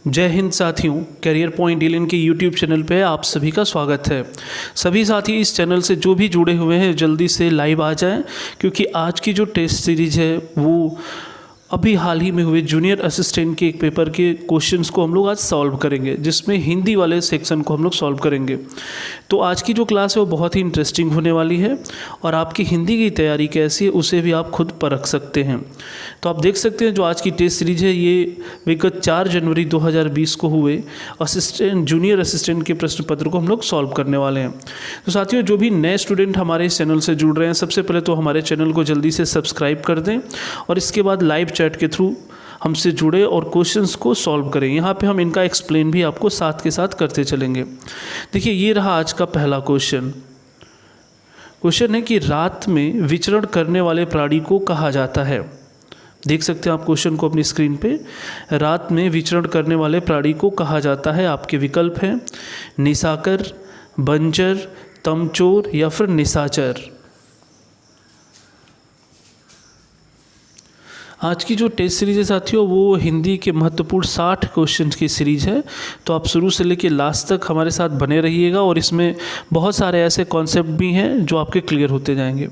जय हिंद साथियों, career point dealing के यूट्यूब चैनल पे आप सभी का स्वागत है। सभी साथी इस चैनल से जो भी जुड़े हुए हैं जल्दी से लाइव आ जाएं, क्योंकि आज की जो टेस्ट सीरीज है वो अभी हाल ही में हुए जूनियर असिस्टेंट के एक पेपर के क्वेश्चंस को हम लोग आज सॉल्व करेंगे, जिसमें हिंदी वाले सेक्शन को हम लोग सॉल्व करेंगे। तो आज की जो क्लास है वो बहुत ही इंटरेस्टिंग होने वाली है और आपकी हिंदी की तैयारी कैसी है उसे भी आप खुद परख सकते हैं। तो आप देख सकते हैं जो आज की टेस्ट सीरीज है ये विगत 4 जनवरी 2020 को हुए जूनियर असिस्टेंट के प्रश्न पत्र को हम लोग सॉल्व करने वाले हैं। तो साथियों, जो भी नए स्टूडेंट हमारे इस चैनल से जुड़ रहे हैं, सबसे पहले तो हमारे चैनल को जल्दी से सब्सक्राइब कर दें और इसके बाद लाइव चैट के थ्रू हमसे जुड़े और क्वेश्चंस को सॉल्व करें। यहाँ पे हम इनका एक्सप्लेन भी आपको साथ के साथ करते चलेंगे। देखिए, ये रहा आज का पहला क्वेश्चन है कि रात में विचरण करने वाले प्राणी को कहा जाता है। देख सकते हैं आप क्वेश्चन को अपनी स्क्रीन पे। रात में विचरण करने वाले प्राणी को कहा जाता है। आपके विकल्प हैं निशाकर, बंजर, तमचोर या फिर निशाचर। आज की जो टेस्ट सीरीज़ है साथियों वो हिंदी के महत्वपूर्ण 60 क्वेश्चंस की सीरीज़ है। तो आप शुरू से लेकर लास्ट तक हमारे साथ बने रहिएगा और इसमें बहुत सारे ऐसे कॉन्सेप्ट भी हैं जो आपके क्लियर होते जाएंगे।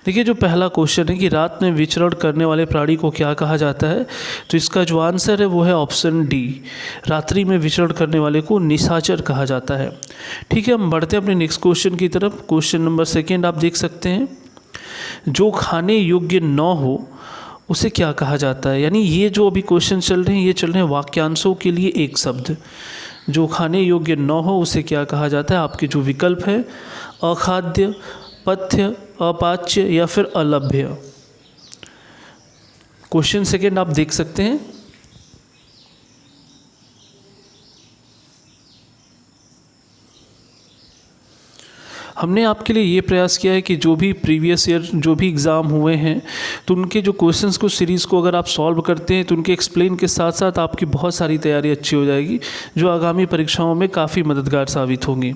देखिए, जो पहला क्वेश्चन है कि रात में विचरण करने वाले प्राणी को क्या कहा जाता है, तो इसका जो आंसर है वो है ऑप्शन डी। रात्रि में विचरण करने वाले को निशाचर कहा जाता है। ठीक है, हम बढ़ते हैं अपने नेक्स्ट क्वेश्चन की तरफ। क्वेश्चन नंबर 2 आप देख सकते हैं, जो खाने योग्य न हो उसे क्या कहा जाता है। यानी ये जो अभी क्वेश्चन चल रहे हैं ये चल रहे हैं वाक्यांशों के लिए एक शब्द। जो खाने योग्य न हो उसे क्या कहा जाता है। आपके जो विकल्प है अखाद्य, पथ्य, अपाच्य या फिर अलभ्य। क्वेश्चन 2 आप देख सकते हैं। हमने आपके लिए ये प्रयास किया है कि जो भी प्रीवियस ईयर जो भी एग्ज़ाम हुए हैं तो उनके जो क्वेश्चंस को सीरीज़ को अगर आप सॉल्व करते हैं तो उनके एक्सप्लेन के साथ साथ आपकी बहुत सारी तैयारी अच्छी हो जाएगी, जो आगामी परीक्षाओं में काफ़ी मददगार साबित होंगी।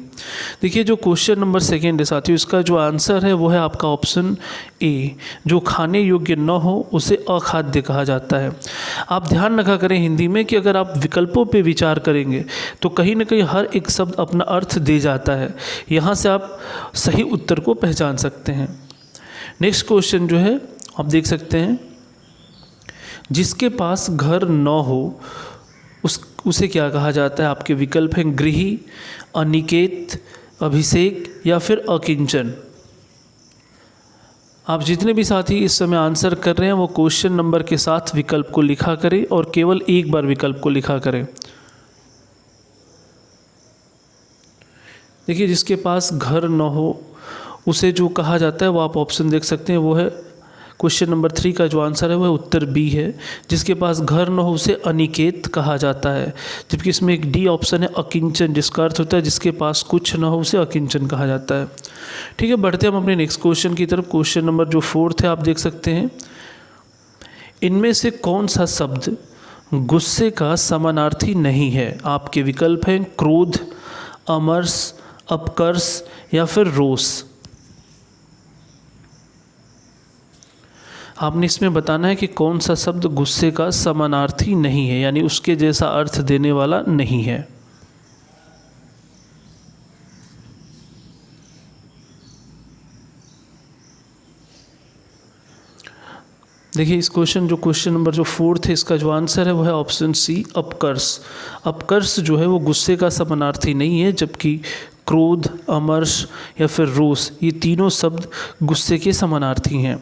देखिए, जो क्वेश्चन नंबर 2 है साथियों, इसका जो आंसर है वो है आपका ऑप्शन ए। जो खाने योग्य न हो उसे अखाद्य कहा जाता है। आप ध्यान रखा करें हिंदी में कि अगर आप विकल्पों पर विचार करेंगे तो कहीं ना कहीं हर एक शब्द अपना अर्थ दे जाता है। यहाँ से आप सही उत्तर को पहचान सकते हैं। नेक्स्ट क्वेश्चन जो है आप देख सकते हैं, जिसके पास घर न हो उसे क्या कहा जाता है। आपके विकल्प हैं गृही, अनिकेत, अभिषेक या फिर अकिंचन। आप जितने भी साथी इस समय आंसर कर रहे हैं वो क्वेश्चन नंबर के साथ विकल्प को लिखा करें और केवल एक बार विकल्प को लिखा करें। देखिए, जिसके पास घर न हो उसे जो कहा जाता है वो आप ऑप्शन देख सकते हैं, वो है क्वेश्चन नंबर 3 का जो आंसर है वह उत्तर बी है। जिसके पास घर न हो उसे अनिकेत कहा जाता है। जबकि इसमें एक डी ऑप्शन है अकिंचन, जिसका अर्थ होता है जिसके पास कुछ न हो उसे अकिंचन कहा जाता है। ठीक है, बढ़ते हम अपने नेक्स्ट क्वेश्चन की तरफ। क्वेश्चन नंबर जो 4 है आप देख सकते हैं, इनमें से कौन सा शब्द गुस्से का समानार्थी नहीं है। आपके विकल्प हैं क्रोध, अमर्ष, अपकर्ष या फिर रोष। आपने इसमें बताना है कि कौन सा शब्द गुस्से का समानार्थी नहीं है, यानी उसके जैसा अर्थ देने वाला नहीं है। देखिए, इस क्वेश्चन नंबर जो 4 है इसका जो आंसर है वो है ऑप्शन सी अपकर्ष। अपकर्ष जो है वो गुस्से का समानार्थी नहीं है, जबकि क्रोध, अमर्ष या फिर रोष ये तीनों शब्द गुस्से के समानार्थी हैं।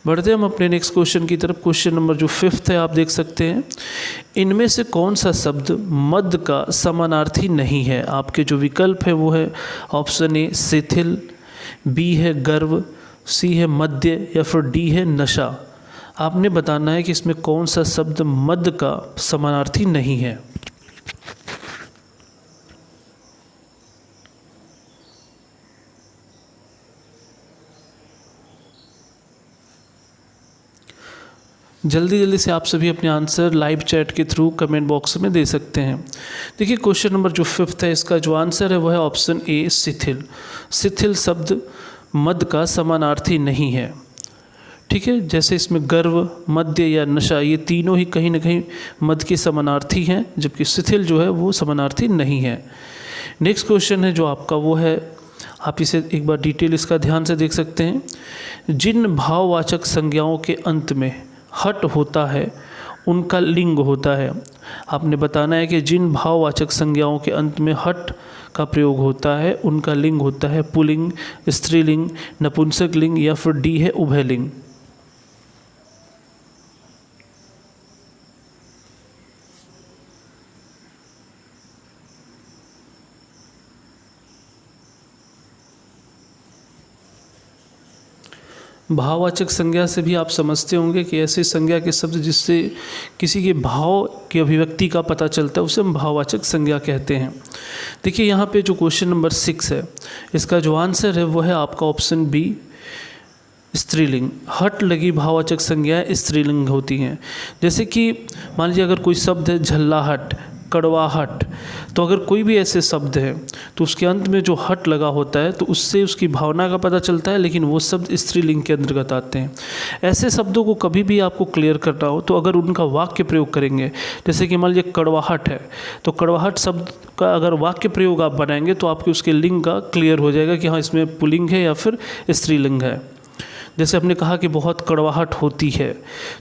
बढ़ते हम अपने नेक्स्ट क्वेश्चन की तरफ। क्वेश्चन नंबर जो 5 है आप देख सकते हैं, इनमें से कौन सा शब्द मद का समानार्थी नहीं है। आपके जो विकल्प है वो है ऑप्शन ए शिथिल, बी है गर्व, सी है मद्य या फिर डी है नशा। आपने बताना है कि इसमें कौन सा शब्द मद का समानार्थी नहीं है। जल्दी से आप सभी अपने आंसर लाइव चैट के थ्रू कमेंट बॉक्स में दे सकते हैं। देखिए, क्वेश्चन नंबर जो 5 है इसका जो आंसर है वो है ऑप्शन ए शिथिल। शिथिल शब्द मद का समानार्थी नहीं है। ठीक है। जैसे इसमें गर्व, मद्य या नशा, ये तीनों ही कहीं ना कहीं मद के समानार्थी हैं, जबकि शिथिल जो है वो समानार्थी नहीं है। नेक्स्ट क्वेश्चन है जो आपका वो है, आप इसे एक बार डिटेल इसका ध्यान से देख सकते हैं। जिन भाववाचक संज्ञाओं के अंत में हट होता है उनका लिंग होता है। आपने बताना है कि जिन भाववाचक संज्ञाओं के अंत में हट का प्रयोग होता है उनका लिंग होता है पुल्लिंग, स्त्रीलिंग, नपुंसक लिंग या फिर डी है उभयलिंग। भाववाचक संज्ञा से भी आप समझते होंगे कि ऐसे संज्ञा के शब्द जिससे किसी के भाव की अभिव्यक्ति का पता चलता है उसे हम भाववाचक संज्ञा कहते हैं। देखिए यहाँ पे जो क्वेश्चन नंबर 6 है, इसका जो आंसर है वो है आपका ऑप्शन बी, स्त्रीलिंग। हट लगी भाववाचक संज्ञाएं स्त्रीलिंग होती हैं। जैसे कि मान लीजिए अगर कोई शब्द है झल्लाहट, कड़वाहट, तो अगर कोई भी ऐसे शब्द है तो उसके अंत में जो हट लगा होता है तो उससे उसकी भावना का पता चलता है, लेकिन वो शब्द स्त्रीलिंग के अंतर्गत आते हैं। ऐसे शब्दों को कभी भी आपको क्लियर करना हो तो अगर उनका वाक्य प्रयोग करेंगे, जैसे कि मान लीजिए कड़वाहट है, तो कड़वाहट शब्द का अगर वाक्य प्रयोग आप बनाएंगे तो आपके उसके लिंग का क्लियर हो जाएगा कि हाँ इसमें पुल्लिंग है या फिर स्त्रीलिंग है। जैसे हमने कहा कि बहुत कड़वाहट होती है,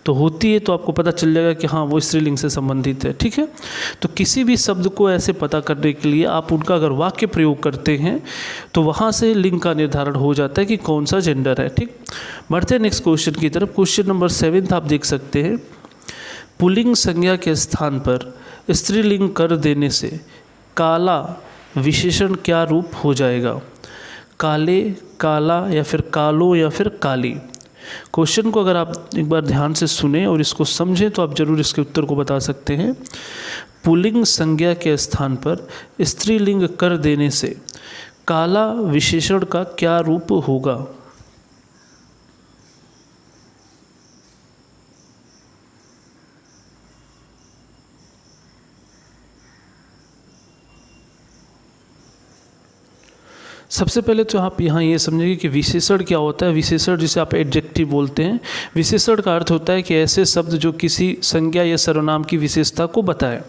तो होती है तो आपको पता चल जाएगा कि हाँ वो स्त्रीलिंग से संबंधित है। ठीक है, तो किसी भी शब्द को ऐसे पता करने के लिए आप उनका अगर वाक्य प्रयोग करते हैं तो वहाँ से लिंग का निर्धारण हो जाता है कि कौन सा जेंडर है। ठीक, बढ़ते हैं नेक्स्ट क्वेश्चन की तरफ। क्वेश्चन नंबर 7 आप देख सकते हैं, पुल्लिंग संज्ञा के स्थान पर स्त्रीलिंग कर देने से काला विशेषण क्या रूप हो जाएगा? काले, काला या फिर कालो या फिर काली। क्वेश्चन को अगर आप एक बार ध्यान से सुने और इसको समझें तो आप जरूर इसके उत्तर को बता सकते हैं। पुल्लिंग संज्ञा के स्थान पर स्त्रीलिंग कर देने से काला विशेषण का क्या रूप होगा? सबसे पहले तो आप यहाँ ये समझेंगे कि विशेषण क्या होता है। विशेषण जिसे आप एडजेक्टिव बोलते हैं, विशेषण का अर्थ होता है कि ऐसे शब्द जो किसी संज्ञा या सर्वनाम की विशेषता को बताए।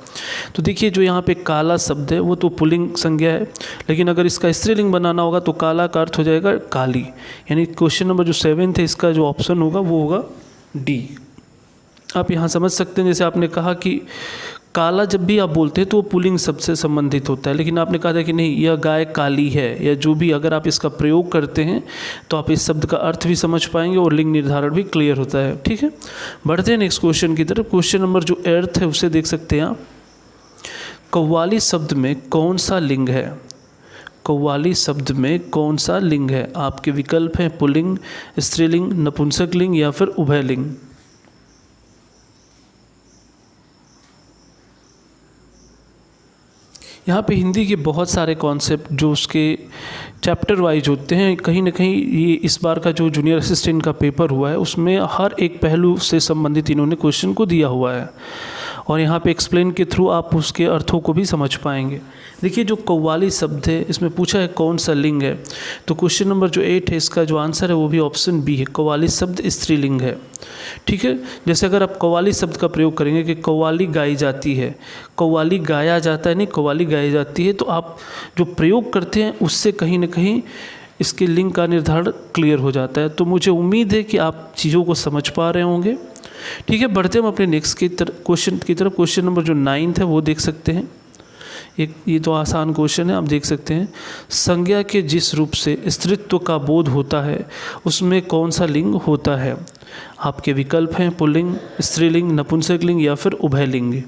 तो देखिए जो यहाँ पे काला शब्द है वो तो पुल्लिंग संज्ञा है, लेकिन अगर इसका स्त्रीलिंग बनाना होगा तो काला का अर्थ हो जाएगा काली। यानी क्वेश्चन नंबर जो 7 है इसका जो ऑप्शन होगा वो होगा डी। आप यहाँ समझ सकते हैं, जैसे आपने कहा कि काला जब भी आप बोलते हैं तो वो पुल्लिंग शब्द से संबंधित होता है, लेकिन आपने कहा था कि नहीं यह गाय काली है या जो भी, अगर आप इसका प्रयोग करते हैं तो आप इस शब्द का अर्थ भी समझ पाएंगे और लिंग निर्धारण भी क्लियर होता है। ठीक है, बढ़ते हैं नेक्स्ट क्वेश्चन की तरफ। क्वेश्चन नंबर जो 8 है उसे देख सकते हैं आप। कव्वाली शब्द में कौन सा लिंग है? कव्वाली शब्द में कौन सा लिंग है? आपके विकल्प हैं पुल्लिंग, स्त्रीलिंग, नपुंसक लिंग या फिर उभयलिंग। यहाँ पे हिंदी के बहुत सारे कॉन्सेप्ट जो उसके चैप्टर वाइज होते हैं, कहीं ना कहीं ये इस बार का जो जूनियर असिस्टेंट का पेपर हुआ है उसमें हर एक पहलू से संबंधित इन्होंने क्वेश्चन को दिया हुआ है और यहाँ पे एक्सप्लेन के थ्रू आप उसके अर्थों को भी समझ पाएंगे। देखिए जो कव्वाली शब्द है इसमें पूछा है कौन सा लिंग है, तो क्वेश्चन नंबर जो 8 है इसका जो आंसर है वो भी ऑप्शन बी है, कव्वाली शब्द स्त्रीलिंग है। ठीक है, जैसे अगर आप कव्वाली शब्द का प्रयोग करेंगे कि कव्वाली गाई जाती है, कव्वाली गाया जाता है नहीं, कव्वाली गाई जाती है, तो आप जो प्रयोग करते हैं उससे कहीं ना कहीं इसके लिंग का निर्धारण क्लियर हो जाता है। तो मुझे उम्मीद है कि आप चीज़ों को समझ पा रहे होंगे। ठीक है, बढ़ते हम अपने नेक्स्ट की तरफ क्वेश्चन की तरफ। क्वेश्चन नंबर जो 9 है वो देख सकते हैं। एक ये तो आसान क्वेश्चन है, आप देख सकते हैं। संज्ञा के जिस रूप से स्त्रीत्व का बोध होता है उसमें कौन सा लिंग होता है? आपके विकल्प हैं पुल्लिंग, स्त्रीलिंग, नपुंसक लिंग या फिर उभयलिंग।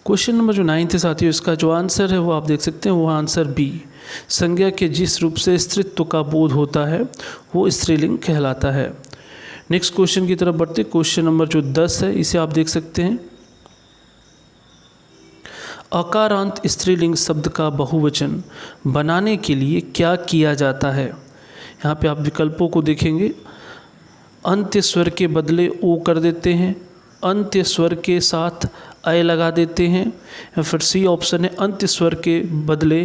क्वेश्चन नंबर जो 9 है साथियों, इसका जो आंसर है वो आप देख सकते हैं, वो आंसर बी, संज्ञा के जिस रूप से स्त्रीत्व का बोध होता है वो स्त्रीलिंग कहलाता है। नेक्स्ट क्वेश्चन की तरफ बढ़ते। क्वेश्चन नंबर जो 10 है इसे आप देख सकते हैं। अकारांत स्त्रीलिंग शब्द का बहुवचन बनाने के लिए क्या किया जाता है? यहाँ पे आप विकल्पों को देखेंगे। अंत्य स्वर के बदले ओ कर देते हैं, अंत्य स्वर के साथ अय लगा देते हैं, या फिर सी ऑप्शन है अंत्य स्वर के बदले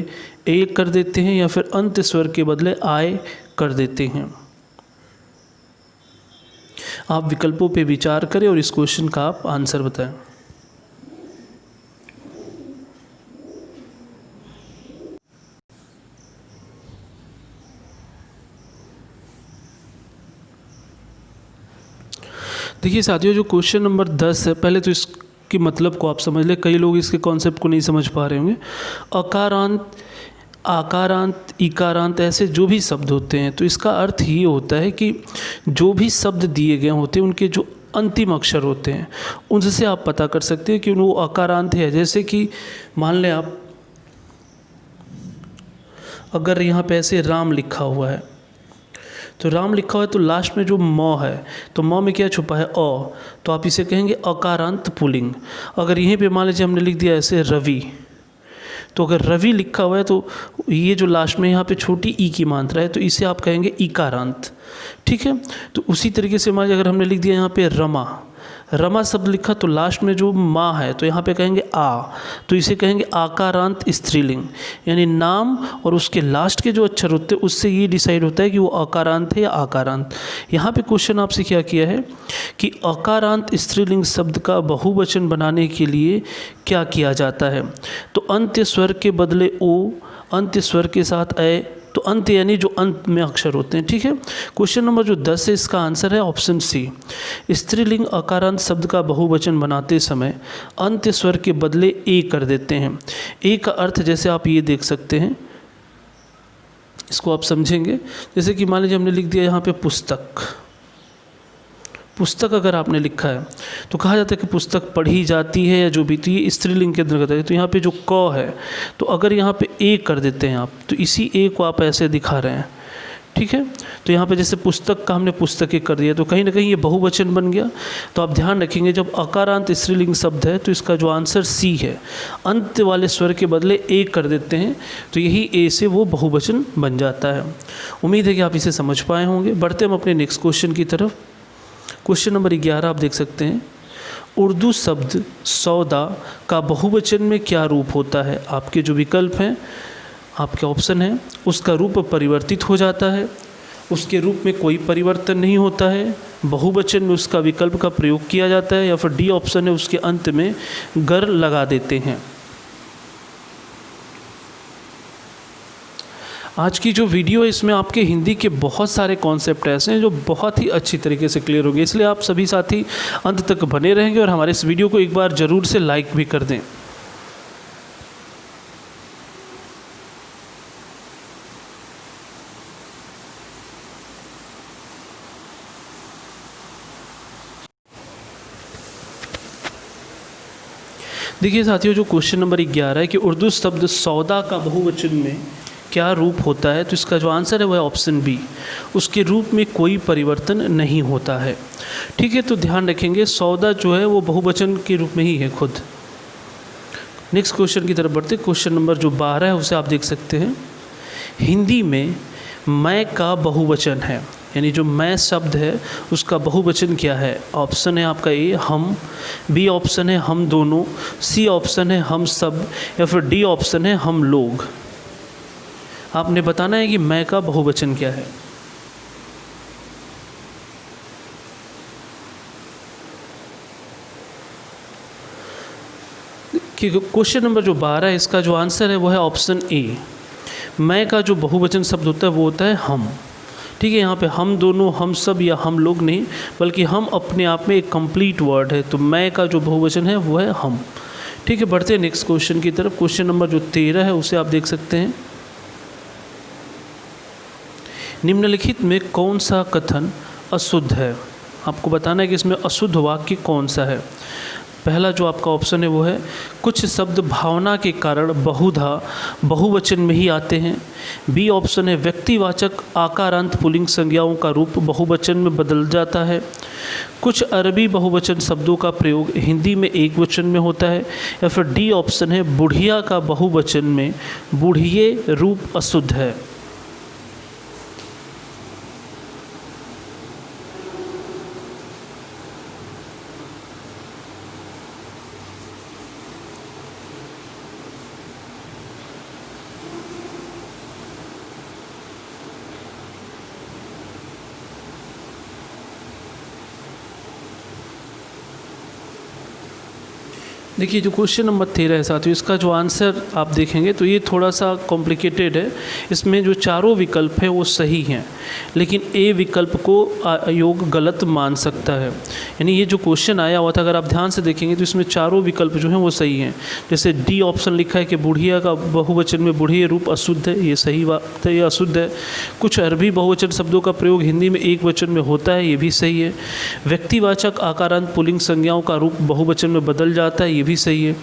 ए कर देते हैं, या फिर अंत्य स्वर के बदले आय कर देते हैं। आप विकल्पों पे विचार करें और इस क्वेश्चन का आप आंसर बताएं। देखिए साथियों, जो क्वेश्चन नंबर 10 है, पहले तो इसके मतलब को आप समझ लें। कई लोग इसके कॉन्सेप्ट को नहीं समझ पा रहे होंगे। अकारांत, आकारांत, इकारांत ऐसे जो भी शब्द होते हैं, तो इसका अर्थ ये होता है कि जो भी शब्द दिए गए होते हैं उनके जो अंतिम अक्षर होते हैं उनसे आप पता कर सकते हैं कि वो अकारांत है। जैसे कि मान लें आप, अगर यहाँ पे ऐसे राम लिखा हुआ है, तो राम लिखा हुआ है तो लास्ट में जो म है, तो म में क्या छुपा है? अ, तो आप इसे कहेंगे अकारांत पुल्लिंग। अगर यहीं पे मान लीजिए हमने लिख दिया ऐसे रवि, तो अगर रवि लिखा हुआ है तो ये जो लास्ट में यहाँ पे छोटी ई की मात्रा है, तो इसे आप कहेंगे इकारांत। ठीक है, तो उसी तरीके से मान लीजिए अगर हमने लिख दिया यहाँ पे रमा, रमा शब्द लिखा तो लास्ट में जो माँ है तो यहाँ पे कहेंगे आ, तो इसे कहेंगे आकारांत स्त्रीलिंग। यानी नाम और उसके लास्ट के जो अक्षर होते हैं उससे ये डिसाइड होता है कि वो अकारांत है या आकारांत। यहाँ पे क्वेश्चन आपसे क्या किया है कि अकारांत स्त्रीलिंग शब्द का बहुवचन बनाने के लिए क्या किया जाता है? तो अंत्य स्वर के बदले ओ, अंत्य स्वर के साथ अय, तो अंत यानी जो अंत में अक्षर होते हैं। ठीक है, क्वेश्चन नंबर जो 10 है इसका आंसर है ऑप्शन सी। स्त्रीलिंग अकारांत शब्द का बहुवचन बनाते समय अंत्य स्वर के बदले ए कर देते हैं। ए का अर्थ जैसे आप ये देख सकते हैं, इसको आप समझेंगे। जैसे कि मान लीजिए हमने लिख दिया यहाँ पे पुस्तक, पुस्तक अगर आपने लिखा है तो कहा जाता है कि पुस्तक पढ़ी जाती है या जो भी, तो ये स्त्रीलिंग के अंतर्गत है। तो यहाँ पे जो क है, तो अगर यहाँ पे ए कर देते हैं आप, तो इसी ए को आप ऐसे दिखा रहे हैं। ठीक है, तो यहाँ पे जैसे पुस्तक का हमने पुस्तकें कर दिया, तो कहीं ना कहीं ये बहुवचन बन गया। तो आप ध्यान रखेंगे जब अकारांत स्त्रीलिंग शब्द है तो इसका जो आंसर सी है, अंत वाले स्वर के बदले ए कर देते हैं, तो यही ए से वो बहुवचन बन जाता है। उम्मीद है कि आप इसे समझ पाए होंगे। बढ़ते हम अपने नेक्स्ट क्वेश्चन की तरफ। क्वेश्चन नंबर 11 आप देख सकते हैं, उर्दू शब्द सौदा का बहुवचन में क्या रूप होता है? आपके जो विकल्प हैं, आपके ऑप्शन हैं, उसका रूप परिवर्तित हो जाता है, उसके रूप में कोई परिवर्तन नहीं होता है, बहुवचन में उसका विकल्प का प्रयोग किया जाता है, या फिर डी ऑप्शन है उसके अंत में गर लगा देते हैं। आज की जो वीडियो है इसमें आपके हिंदी के बहुत सारे कॉन्सेप्ट ऐसे हैं जो बहुत ही अच्छी तरीके से क्लियर हो गए, इसलिए आप सभी साथी अंत तक बने रहेंगे और हमारे इस वीडियो को एक बार ज़रूर से लाइक भी कर दें। देखिए साथियों, जो क्वेश्चन नंबर 11 है कि उर्दू शब्द सौदा का बहुवचन में क्या रूप होता है, तो इसका जो आंसर है वह है ऑप्शन बी, उसके रूप में कोई परिवर्तन नहीं होता है। ठीक है, तो ध्यान रखेंगे सौदा जो है वो बहुवचन के रूप में ही है खुद। नेक्स्ट क्वेश्चन की तरफ बढ़ते, क्वेश्चन नंबर जो 12 है उसे आप देख सकते हैं। हिंदी में मैं का बहुवचन है, यानी जो मैं शब्द है उसका बहुवचन क्या है? ऑप्शन है आपका ए हम, बी ऑप्शन है हम दोनों, सी ऑप्शन है हम सब, या फिर डी ऑप्शन है हम लोग। आपने बताना है कि मैं का बहुवचन क्या है। कि क्वेश्चन नंबर जो 12 है इसका जो आंसर है वो है ऑप्शन ए। मैं का जो बहुवचन शब्द होता है वो होता है हम। ठीक है, यहाँ पे हम दोनों, हम सब या हम लोग नहीं, बल्कि हम अपने आप में एक कंप्लीट वर्ड है। तो मैं का जो बहुवचन है वो है हम। ठीक है, बढ़ते हैं नेक्स्ट क्वेश्चन की तरफ। क्वेश्चन नंबर जो 13 है उसे आप देख सकते हैं। निम्नलिखित में कौन सा कथन अशुद्ध है? आपको बताना है कि इसमें अशुद्ध वाक्य कौन सा है। पहला जो आपका ऑप्शन है वो है कुछ शब्द भावना के कारण बहुधा बहुवचन में ही आते हैं। बी ऑप्शन है व्यक्तिवाचक आकारांत पुल्लिंग संज्ञाओं का रूप बहुवचन में बदल जाता है। कुछ अरबी बहुवचन शब्दों का प्रयोग हिंदी में एक वचन में होता है, या फिर डी ऑप्शन है बुढ़िया का बहुवचन में बूढ़िये रूप अशुद्ध है। देखिए जो क्वेश्चन नंबर 13 है साथियों, इसका जो आंसर आप देखेंगे तो ये थोड़ा सा कॉम्प्लिकेटेड है। इसमें जो चारों विकल्प हैं वो सही हैं, लेकिन ए विकल्प को योग गलत मान सकता है। यानी ये जो क्वेश्चन आया हुआ था, अगर आप ध्यान से देखेंगे तो इसमें चारों विकल्प जो हैं वो सही हैं। जैसे डी ऑप्शन लिखा है कि बुढ़िया का बहुवचन में बुढ़िया रूप अशुद्ध है, ये सही बात है, ये अशुद्ध है। कुछ अरबी बहुवचन शब्दों का प्रयोग हिंदी में एक वचन में होता है, ये भी सही है। व्यक्तिवाचक आकारांत पुल्लिंग संज्ञाओं का रूप बहुवचन में बदल जाता है, ये भी सही है।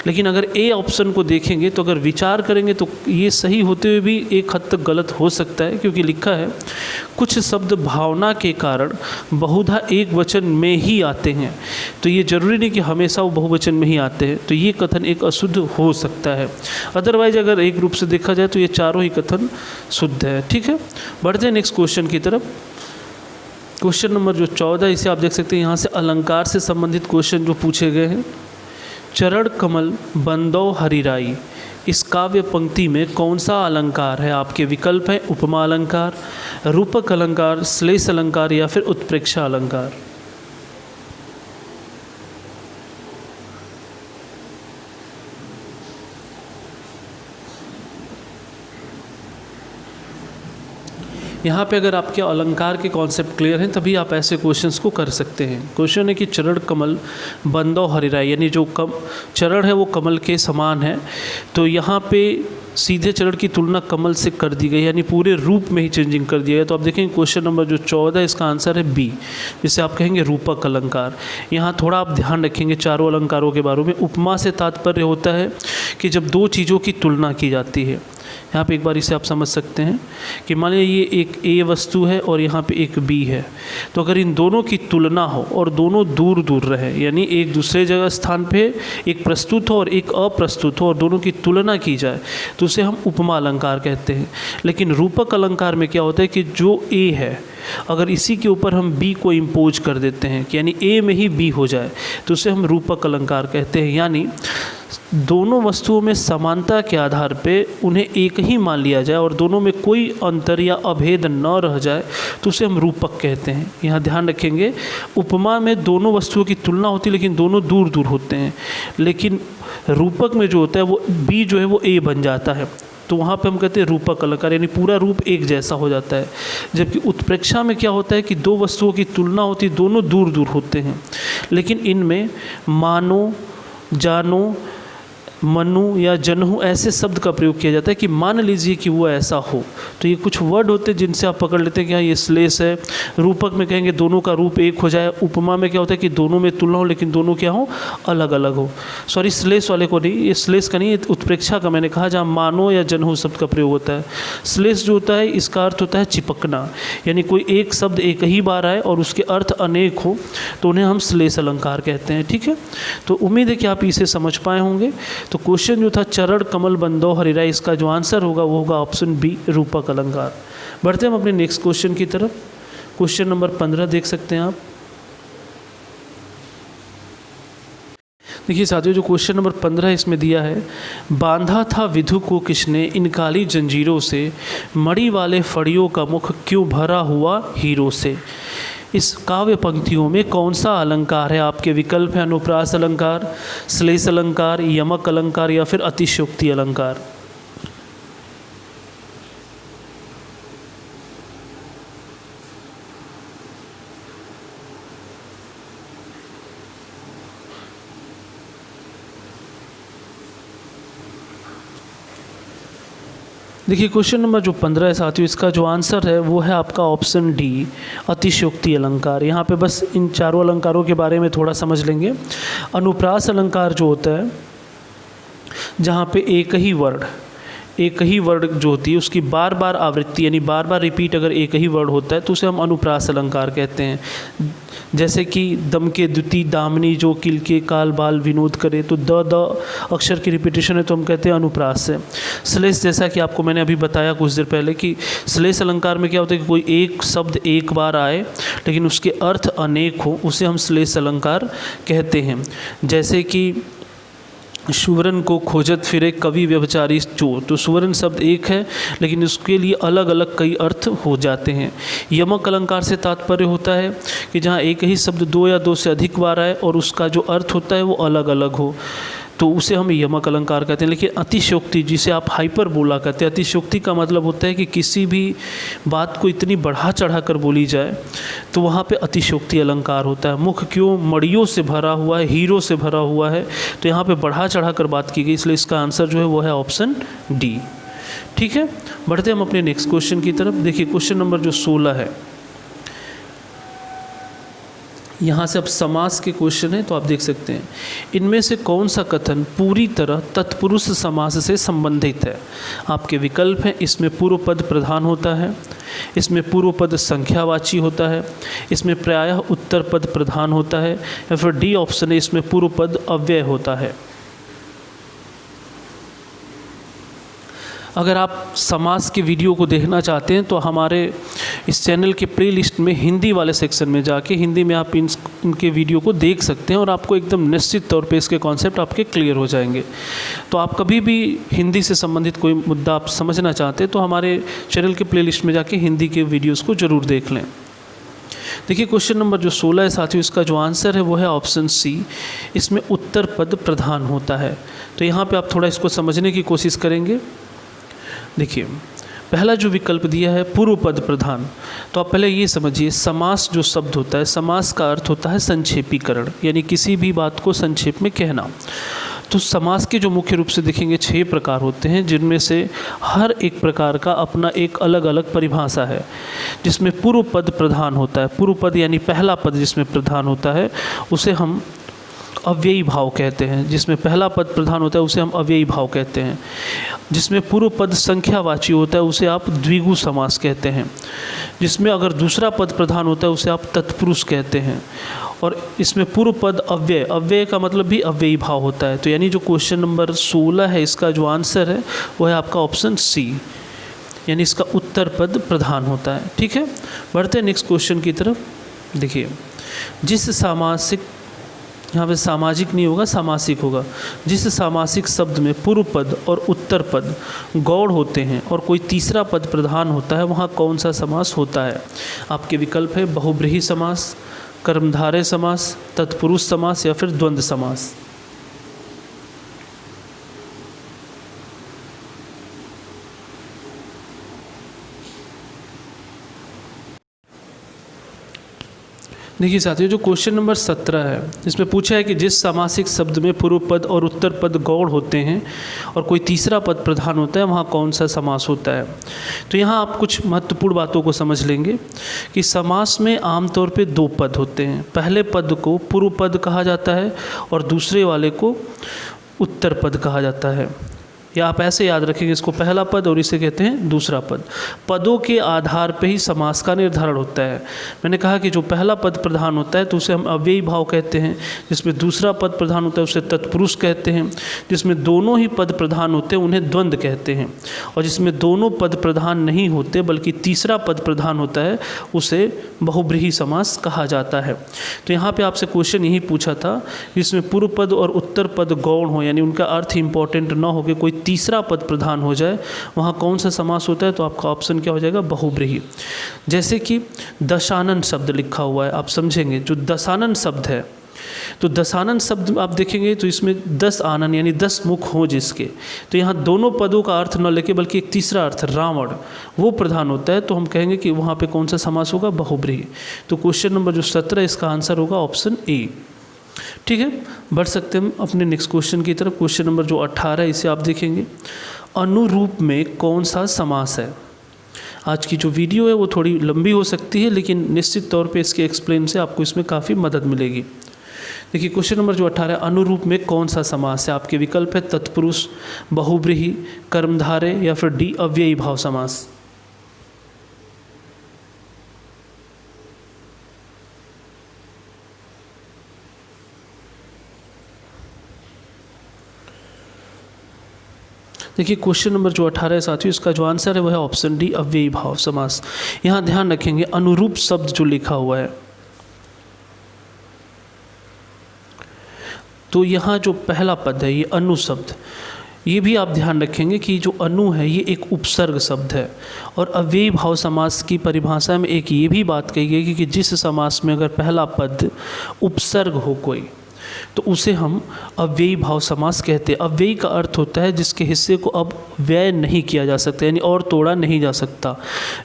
लेकिन अगर ए ऑप्शन को देखेंगे तो अगर विचार करेंगे तो ये सही होते हुए भी एक हद तक गलत हो सकता है, क्योंकि लिखा है कुछ शब्द भावना के कारण बहुधा एक वचन में ही आते हैं, तो ये जरूरी नहीं कि हमेशा वो बहुवचन में ही आते हैं, तो ये कथन एक अशुद्ध हो सकता है। अदरवाइज अगर एक रूप से देखा जाए तो ये चारों ही कथन शुद्ध है। ठीक है, बढ़ते हैं नेक्स्ट क्वेश्चन की तरफ। क्वेश्चन नंबर जो 14, इसे आप देख सकते हैं, यहाँ से अलंकार से संबंधित क्वेश्चन जो पूछे गए हैं। चरण कमल बंदौ हरिराई, इस काव्य पंक्ति में कौन सा अलंकार है? आपके विकल्प हैं उपमा अलंकार, रूपक अलंकार, श्लेष अलंकार या फिर उत्प्रेक्षा अलंकार। यहाँ पे अगर आपके अलंकार के कॉन्सेप्ट क्लियर हैं तभी आप ऐसे क्वेश्चंस को कर सकते हैं। क्वेश्चन है कि चरण कमल बंदौ हरिराई, यानी जो चरण है वो कमल के समान है, तो यहाँ पे सीधे चरण की तुलना कमल से कर दी गई, यानी पूरे रूप में ही चेंजिंग कर दिया गया। तो आप देखेंगे क्वेश्चन नंबर जो 14, इसका आंसर है बी, जिसे आप कहेंगे रूपक अलंकार। यहाँ थोड़ा आप ध्यान रखेंगे चारों अलंकारों के बारे में। उपमा से तात्पर्य होता है कि जब दो चीज़ों की तुलना की जाती है। यहाँ पे एक बार इसे आप समझ सकते हैं कि मान लीजिए ये एक ए वस्तु है और यहाँ पे एक बी है, तो अगर इन दोनों की तुलना हो और दोनों दूर दूर रहे, यानी एक दूसरे जगह स्थान पे एक प्रस्तुत हो और एक अप्रस्तुत हो और दोनों की तुलना की जाए, तो उसे हम उपमा अलंकार कहते हैं। लेकिन रूपक अलंकार में क्या होता है कि जो ए है, अगर इसी के ऊपर हम बी को इम्पोज कर देते हैं कि यानी ए में ही बी हो जाए, तो उसे हम रूपक अलंकार कहते हैं। यानी दोनों वस्तुओं में समानता के आधार पे उन्हें एक ही मान लिया जाए और दोनों में कोई अंतर या अभेद न रह जाए, तो उसे हम रूपक कहते हैं। यहाँ ध्यान रखेंगे, उपमा में दोनों वस्तुओं की तुलना होती है लेकिन दोनों दूर दूर होते हैं, लेकिन रूपक में जो होता है वो बी जो है वो ए बन जाता है, तो वहाँ पे हम कहते हैं रूपक अलंकार, यानी पूरा रूप एक जैसा हो जाता है। जबकि उत्प्रेक्षा में क्या होता है कि दो वस्तुओं की तुलना होती है, दोनों दूर दूर होते हैं, लेकिन इनमें मानो, जानो, मनु या जनहु ऐसे शब्द का प्रयोग किया जाता है कि मान लीजिए कि वो ऐसा हो। तो ये कुछ वर्ड होते हैं जिनसे आप पकड़ लेते हैं कि हाँ ये श्लेष है। रूपक में कहेंगे दोनों का रूप एक हो जाए। उपमा में क्या होता है कि दोनों में तुलना हो लेकिन दोनों क्या हो, अलग अलग हो। सॉरी, श्लेष वाले को नहीं, ये श्लेष का नहीं, उत्प्रेक्षा का मैंने कहा, जहाँ मानो या जनहु शब्द का प्रयोग होता है। श्लेष जो होता है इसका अर्थ होता है चिपकना, यानी कोई एक शब्द एक ही बार आए और उसके अर्थ अनेक हो, तो उन्हें हम श्लेष अलंकार कहते हैं। ठीक है, तो उम्मीद है कि आप इसे समझ पाए होंगे। तो क्वेश्चन जो था चरण कमल बंदौ हरिराई, इसका जो आंसर होगा वो होगा ऑप्शन बी, रूपक अलंकार। बढ़ते हैं हम अपने नेक्स्ट क्वेश्चन की तरफ। क्वेश्चन नंबर 15 देख सकते हैं आप। देखिए साथियों, जो क्वेश्चन नंबर 15 इसमें दिया है, बांधा था विधु को किसने इन काली जंजीरों से, मणि वाले फड़ियों का मुख क्यों भरा हुआ हीरो से। इस काव्य पंक्तियों में कौन सा अलंकार है? आपके विकल्प हैं अनुप्रास अलंकार, श्लेष अलंकार, यमक अलंकार या फिर अतिशयोक्ति अलंकार। देखिए क्वेश्चन नंबर जो 15 है साथियों, इसका जो आंसर है वो है आपका ऑप्शन डी, अतिशयोक्ति अलंकार। यहाँ पे बस इन चारों अलंकारों के बारे में थोड़ा समझ लेंगे। अनुप्रास अलंकार जो होता है, जहाँ पे एक ही वर्ड जो होती है उसकी बार बार आवृत्ति, यानी बार बार रिपीट अगर एक ही वर्ड होता है तो उसे हम अनुप्रास अलंकार कहते हैं। जैसे कि दम के द्युति दामिनी जो किल के काल बाल विनोद करे, तो द अक्षर की रिपीटेशन है तो हम कहते हैं अनुप्रास है। श्लेष, जैसा कि आपको मैंने अभी बताया कुछ देर पहले कि श्लेष अलंकार में क्या होता है कि कोई एक शब्द एक बार आए लेकिन उसके अर्थ अनेक हो, उसे हम श्लेष अलंकार कहते हैं। जैसे कि सुवर्ण को खोजत फिरे कवि व्यभिचारी चोर। तो सुवर्ण शब्द एक है लेकिन उसके लिए अलग अलग कई अर्थ हो जाते हैं। यमक अलंकार से तात्पर्य होता है कि जहाँ एक ही शब्द दो या दो से अधिक बार आए और उसका जो अर्थ होता है वो अलग अलग हो, तो उसे हम यमक अलंकार कहते हैं। लेकिन अतिशयोक्ति, जिसे आप हाइपरबोला कहते हैं, अतिशयोक्ति का मतलब होता है कि किसी भी बात को इतनी बढ़ा चढ़ा कर बोली जाए, तो वहाँ पे अतिशयोक्ति अलंकार होता है। मुख क्यों मड़ियों से भरा हुआ है, हीरो से भरा हुआ है, तो यहाँ पे बढ़ा चढ़ा कर बात की गई, इसलिए इसका आंसर जो है वो है ऑप्शन डी। ठीक है, बढ़ते हम अपने नेक्स्ट क्वेश्चन की तरफ। देखिए क्वेश्चन नंबर जो 16 है, यहाँ से अब समास के क्वेश्चन है, तो आप देख सकते हैं इनमें से कौन सा कथन पूरी तरह तत्पुरुष समास से संबंधित है। आपके विकल्प हैं, इसमें पूर्व पद प्रधान होता है, इसमें पूर्व पद संख्यावाची होता है, इसमें प्रायः उत्तर पद प्रधान होता है, या फिर डी ऑप्शन है, इसमें पूर्व पद अव्यय होता है। अगर आप समास के वीडियो को देखना चाहते हैं तो हमारे इस चैनल के प्लेलिस्ट में हिंदी वाले सेक्शन में जाके हिंदी में आप इनके वीडियो को देख सकते हैं और आपको एकदम निश्चित तौर पे इसके कॉन्सेप्ट आपके क्लियर हो जाएंगे। तो आप कभी भी हिंदी से संबंधित कोई मुद्दा आप समझना चाहते हैं तो हमारे चैनल के प्लेलिस्ट में जाके हिंदी के वीडियोज़ को ज़रूर देख लें। देखिए क्वेश्चन नंबर जो 16 है साथियों, इसका जो आंसर है वो है ऑप्शन सी, इसमें उत्तर पद प्रधान होता है। तो यहाँ पर आप थोड़ा इसको समझने की कोशिश करेंगे। देखिए पहला जो विकल्प दिया है पूर्व पद प्रधान, तो आप पहले ये समझिए समास जो शब्द होता है, समास का अर्थ होता है संक्षेपीकरण, यानी किसी भी बात को संक्षेप में कहना। तो समास के जो मुख्य रूप से देखेंगे 6 प्रकार होते हैं, जिनमें से हर एक प्रकार का अपना एक अलग अलग परिभाषा है। जिसमें पूर्व पद प्रधान होता है, पूर्व पद यानी पहला पद जिसमें प्रधान होता है उसे हम अव्ययी भाव कहते हैं। जिसमें पहला पद प्रधान होता है उसे हम अव्ययी भाव कहते हैं। जिसमें पूर्व पद संख्यावाची होता है उसे आप द्विगु समास कहते हैं। जिसमें अगर दूसरा पद प्रधान होता है उसे आप तत्पुरुष कहते हैं। और इसमें पूर्व पद अव्यय, अव्यय का मतलब भी अव्ययी भाव होता है। तो यानी जो क्वेश्चन नंबर 16 है इसका जो आंसर है वो है आपका ऑप्शन सी, यानी इसका उत्तर पद प्रधान होता है। ठीक है, बढ़ते हैं नेक्स्ट क्वेश्चन की तरफ। देखिए जिस सामासिक, यहाँ पे सामाजिक नहीं होगा सामासिक होगा, जिस सामासिक शब्द में पूर्व पद और उत्तर पद गौड़ होते हैं और कोई तीसरा पद प्रधान होता है वहाँ कौन सा समास होता है। आपके विकल्प है बहुब्रीहि समास, कर्मधारय समास, तत्पुरुष समास या फिर द्वंद्व समास। देखिए साथियों जो क्वेश्चन नंबर 17 है इसमें पूछा है कि जिस सामासिक शब्द में पूर्व पद और उत्तर पद गौड़ होते हैं और कोई तीसरा पद प्रधान होता है वहाँ कौन सा समास होता है। तो यहाँ आप कुछ महत्वपूर्ण बातों को समझ लेंगे कि समास में आमतौर पे 2 पद होते हैं। पहले पद को पूर्व पद कहा जाता है और दूसरे वाले को उत्तर पद कहा जाता है, या आप ऐसे याद रखेंगे इसको पहला पद और इसे कहते हैं दूसरा पद। पदों के आधार पे ही समास का निर्धारण होता है। मैंने कहा कि जो पहला पद प्रधान होता है तो उसे हम अव्ययी भाव कहते हैं, जिसमें दूसरा पद प्रधान होता है उसे तत्पुरुष कहते हैं, जिसमें दोनों ही पद प्रधान होते हैं उन्हें द्वंद्व कहते हैं, और जिसमें दोनों पद प्रधान नहीं होते बल्कि तीसरा पद प्रधान होता है उसे बहुब्रीहि समास कहा जाता है। तो यहाँ पर आपसे क्वेश्चन यही पूछा था जिसमें पूर्व पद और उत्तर पद गौण हो, यानी उनका अर्थ इंपॉर्टेंट ना हो कि कोई तीसरा पद प्रधान हो जाए, वहाँ कौन सा समास होता है। तो आपका ऑप्शन क्या हो जाएगा, बहुब्रीहि। जैसे कि दशानन शब्द लिखा हुआ है, आप समझेंगे जो दशानन शब्द है, तो दशानन शब्द आप देखेंगे तो इसमें 10 आनन यानी 10 मुख हो जिसके, तो यहाँ दोनों पदों का अर्थ न लेके बल्कि एक तीसरा अर्थ रावण वो प्रधान होता है, तो हम कहेंगे कि वहाँ पे कौन सा समास होगा, बहुब्रीहि। तो क्वेश्चन नंबर जो 17 इसका आंसर होगा ऑप्शन ए। ठीक है, बढ़ सकते हैं हम अपने नेक्स्ट क्वेश्चन की तरफ। क्वेश्चन नंबर जो 18 है इसे आप देखेंगे, अनुरूप में कौन सा समास है। आज की जो वीडियो है वो थोड़ी लंबी हो सकती है लेकिन निश्चित तौर पे इसके एक्सप्लेन से आपको इसमें काफ़ी मदद मिलेगी। देखिए क्वेश्चन नंबर जो 18 है, अनुरूप में कौन सा समास है। आपके विकल्प है तत्पुरुष, बहुब्रीहि, कर्मधारय या फिर डी अव्ययी भाव समास। देखिए क्वेश्चन नंबर जो 18 है साथियों इसका जो आंसर है वह है ऑप्शन डी अव्ययी भाव समास। यहाँ ध्यान रखेंगे अनुरूप शब्द जो लिखा हुआ है, तो यहाँ जो पहला पद है ये अनु शब्द, ये भी आप ध्यान रखेंगे कि जो अनु है ये एक उपसर्ग शब्द है। और अव्ययी भाव समास की परिभाषा में एक ये भी बात कही गई कि जिस समास में अगर पहला पद उपसर्ग हो कोई तो उसे हम अव्ययी भाव समास कहते हैं। अव्ययी का अर्थ होता है जिसके हिस्से को अब व्यय नहीं किया जा सकता, यानी और तोड़ा नहीं जा सकता।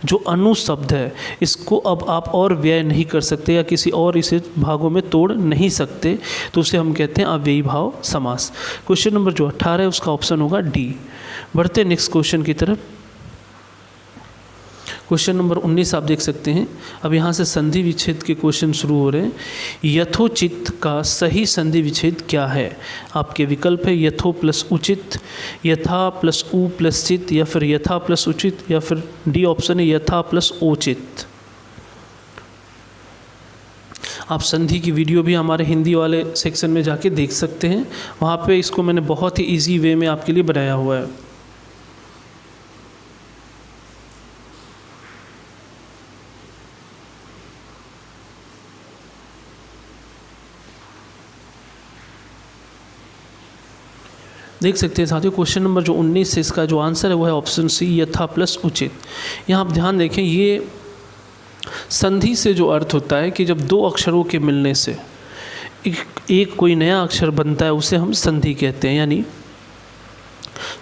जो अनु शब्द है इसको अब आप और व्यय नहीं कर सकते या किसी और इसे भागों में तोड़ नहीं सकते, तो उसे हम कहते हैं अव्ययी भाव समास। क्वेश्चन नंबर जो 18 है उसका ऑप्शन होगा डी। बढ़ते नेक्स्ट क्वेश्चन की तरफ। क्वेश्चन नंबर 19 आप देख सकते हैं। अब यहाँ से संधि विच्छेद के क्वेश्चन शुरू हो रहे हैं। यथोचित का सही संधि विच्छेद क्या है? आपके विकल्प है यथो प्लस उचित, यथा प्लस उ प्लस चित, या फिर यथा प्लस उचित, या फिर डी ऑप्शन है यथा प्लस ओचित। आप संधि की वीडियो भी हमारे हिंदी वाले सेक्शन में जाके देख सकते हैं, वहाँ पे इसको मैंने बहुत ही ईजी वे में आपके लिए बनाया हुआ है। देख सकते हैं साथियों, क्वेश्चन नंबर जो 19 से इसका जो आंसर है वो है ऑप्शन सी यथा प्लस उचित। यहाँ आप ध्यान देखें, ये संधि से जो अर्थ होता है कि जब दो अक्षरों के मिलने से एक कोई नया अक्षर बनता है उसे हम संधि कहते हैं। यानी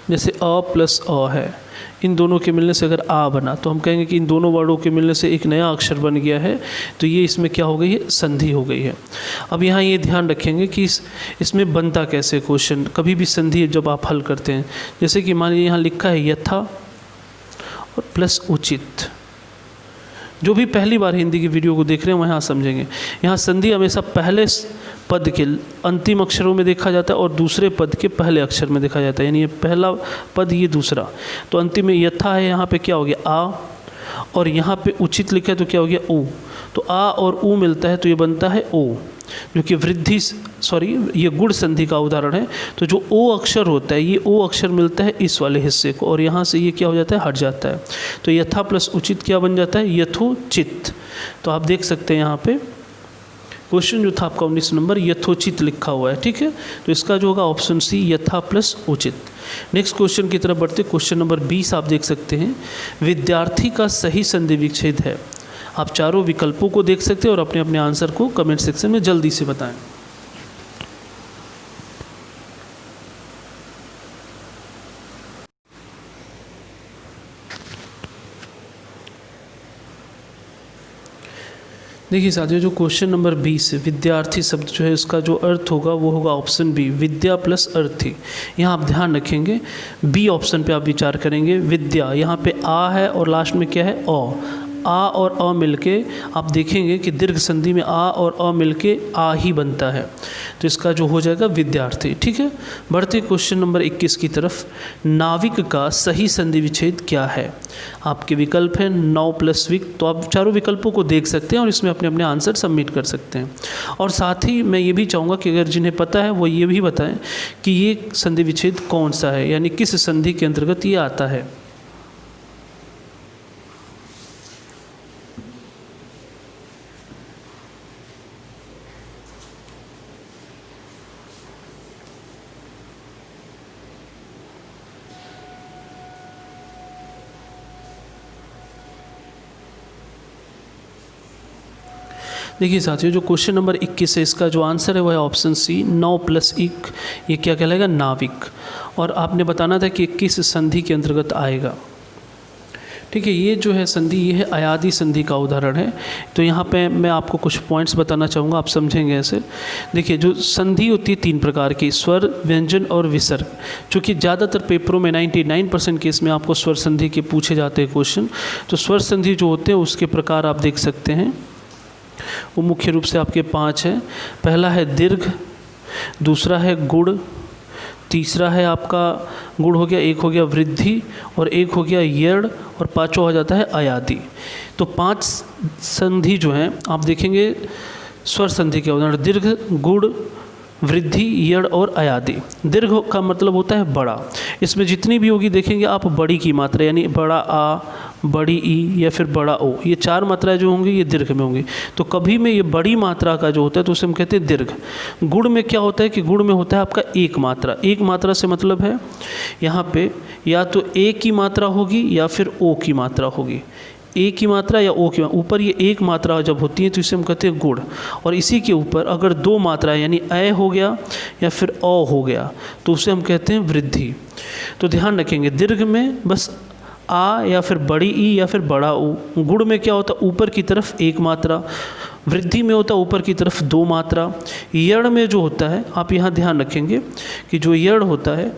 जैसे अ प्लस अ है, इन दोनों के मिलने से अगर आ बना तो हम कहेंगे कि इन दोनों वर्डों के मिलने से एक नया अक्षर बन गया है, तो ये इसमें क्या हो गई है? संधि हो गई है। अब यहाँ ये ध्यान रखेंगे कि इसमें बनता कैसे क्वेश्चन, कभी भी संधि जब आप हल करते हैं, जैसे कि मान लीजिए यहाँ लिखा है यथा और प्लस उचित। जो भी पहली बार हिंदी की वीडियो को देख रहे हैं वहाँ समझेंगे, यहाँ संधि हमेशा पहले पद के अंतिम अक्षरों में देखा जाता है और दूसरे पद के पहले अक्षर में देखा जाता है। यानी ये पहला पद, ये दूसरा, तो अंतिम में यथा है, यहाँ पे क्या हो गया? आ, और यहाँ पे उचित लिखा है तो क्या हो गया? ऊ। तो आ और ऊ मिलता है तो ये बनता है ओ, जो कि वृद्धि ये गुण संधि का उदाहरण है। तो जो ओ अक्षर होता है, ये ओ अक्षर मिलता है इस वाले हिस्से को, और यहाँ से ये क्या हो जाता है? हट जाता है। तो यथा प्लस उचित क्या बन जाता है? यथोचित। तो आप देख सकते हैं यहाँ पे क्वेश्चन जो था आपका 19 नंबर यथोचित लिखा हुआ है, ठीक है। तो इसका जो होगा ऑप्शन सी यथा प्लस उचित। नेक्स्ट क्वेश्चन की तरफ बढ़ते, क्वेश्चन नंबर 20 आप देख सकते हैं। विद्यार्थी का सही संधि विच्छेद है। आप चारों विकल्पों को देख सकते हैं और अपने अपने आंसर को कमेंट सेक्शन में जल्दी से बताएं। देखिए साथियों, जो क्वेश्चन नंबर 20 है, विद्यार्थी शब्द जो है इसका जो अर्थ होगा वो होगा ऑप्शन बी, विद्या प्लस अर्थी। यहाँ आप ध्यान रखेंगे, बी ऑप्शन पे आप विचार करेंगे। विद्या, यहाँ पे आ है और लास्ट में क्या है? अ। आ और अ मिलके आप देखेंगे कि दीर्घ संधि में आ और अ मिलके आ ही बनता है, तो इसका जो हो जाएगा विद्यार्थी, ठीक है। बढ़ते क्वेश्चन नंबर 21 की तरफ। नाविक का सही संधि विच्छेद क्या है? आपके विकल्प है नौ प्लस विक। तो आप चारों विकल्पों को देख सकते हैं और इसमें अपने अपने आंसर सबमिट कर सकते हैं। और साथ ही मैं ये भी चाहूँगा कि अगर जिन्हें पता है वो ये भी बताएं कि ये संधि विच्छेद कौन सा है, यानी किस संधि के अंतर्गत ये आता है। देखिए साथियों, जो क्वेश्चन नंबर 21 है इसका जो आंसर है वो है ऑप्शन सी, 9 प्लस इक। ये क्या कहलाएगा? नाविक। और आपने बताना था कि किस संधि के अंतर्गत आएगा, ठीक है। ये जो है संधि, ये है अयादि संधि का उदाहरण है। तो यहाँ पे मैं आपको कुछ पॉइंट्स बताना चाहूँगा, आप समझेंगे ऐसे। देखिए, जो संधि होती है 3 प्रकार की, स्वर, व्यंजन और विसर्ग। चूँकि ज़्यादातर पेपरों में 99% केस में आपको स्वर संधि के पूछे जाते हैं क्वेश्चन। तो स्वर संधि जो होते हैं उसके प्रकार आप देख सकते हैं, वो मुख्य रूप से आपके 5 हैं। पहला है दीर्घ, दूसरा है गुण, तीसरा है आपका गुण हो गया, एक हो गया वृद्धि, और एक हो गया यड़, और पांचवा हो जाता है अयादि। तो 5 संधि जो हैं आप देखेंगे स्वर संधि के उदाहरण, दीर्घ, गुण, वृद्धि, यड़ और अयादि। दीर्घ का मतलब होता है बड़ा। इसमें जितनी भी होगी देखेंगे आप बड़ी की मात्रा, यानी बड़ा आ, बड़ी ई या फिर बड़ा ओ, ये 4 मात्राएं जो होंगी ये दीर्घ में होंगी। तो कभी में ये बड़ी मात्रा का जो होता है तो उसे हम कहते हैं दीर्घ। गुण में क्या होता है कि गुण में होता है आपका एक मात्रा। एक मात्रा से मतलब है यहाँ पे या तो ए की मात्रा होगी या फिर ओ की मात्रा होगी। ए की मात्रा या ओ की मात्रा, ऊपर ये एक मात्रा जब होती है तो इसे हम कहते हैं गुण। और इसी के ऊपर अगर 2 मात्राएं यानी अ हो गया या फिर अ हो गया तो उसे हम कहते हैं वृद्धि। तो ध्यान रखेंगे दीर्घ में बस आ या फिर बड़ी ई या फिर बड़ा ऊ। गुण में क्या होता है ऊपर की तरफ एक मात्रा, वृद्धि में होता है ऊपर की तरफ 2 मात्रा। यड़ में जो होता है आप यहाँ ध्यान रखेंगे कि जो यड़ होता है,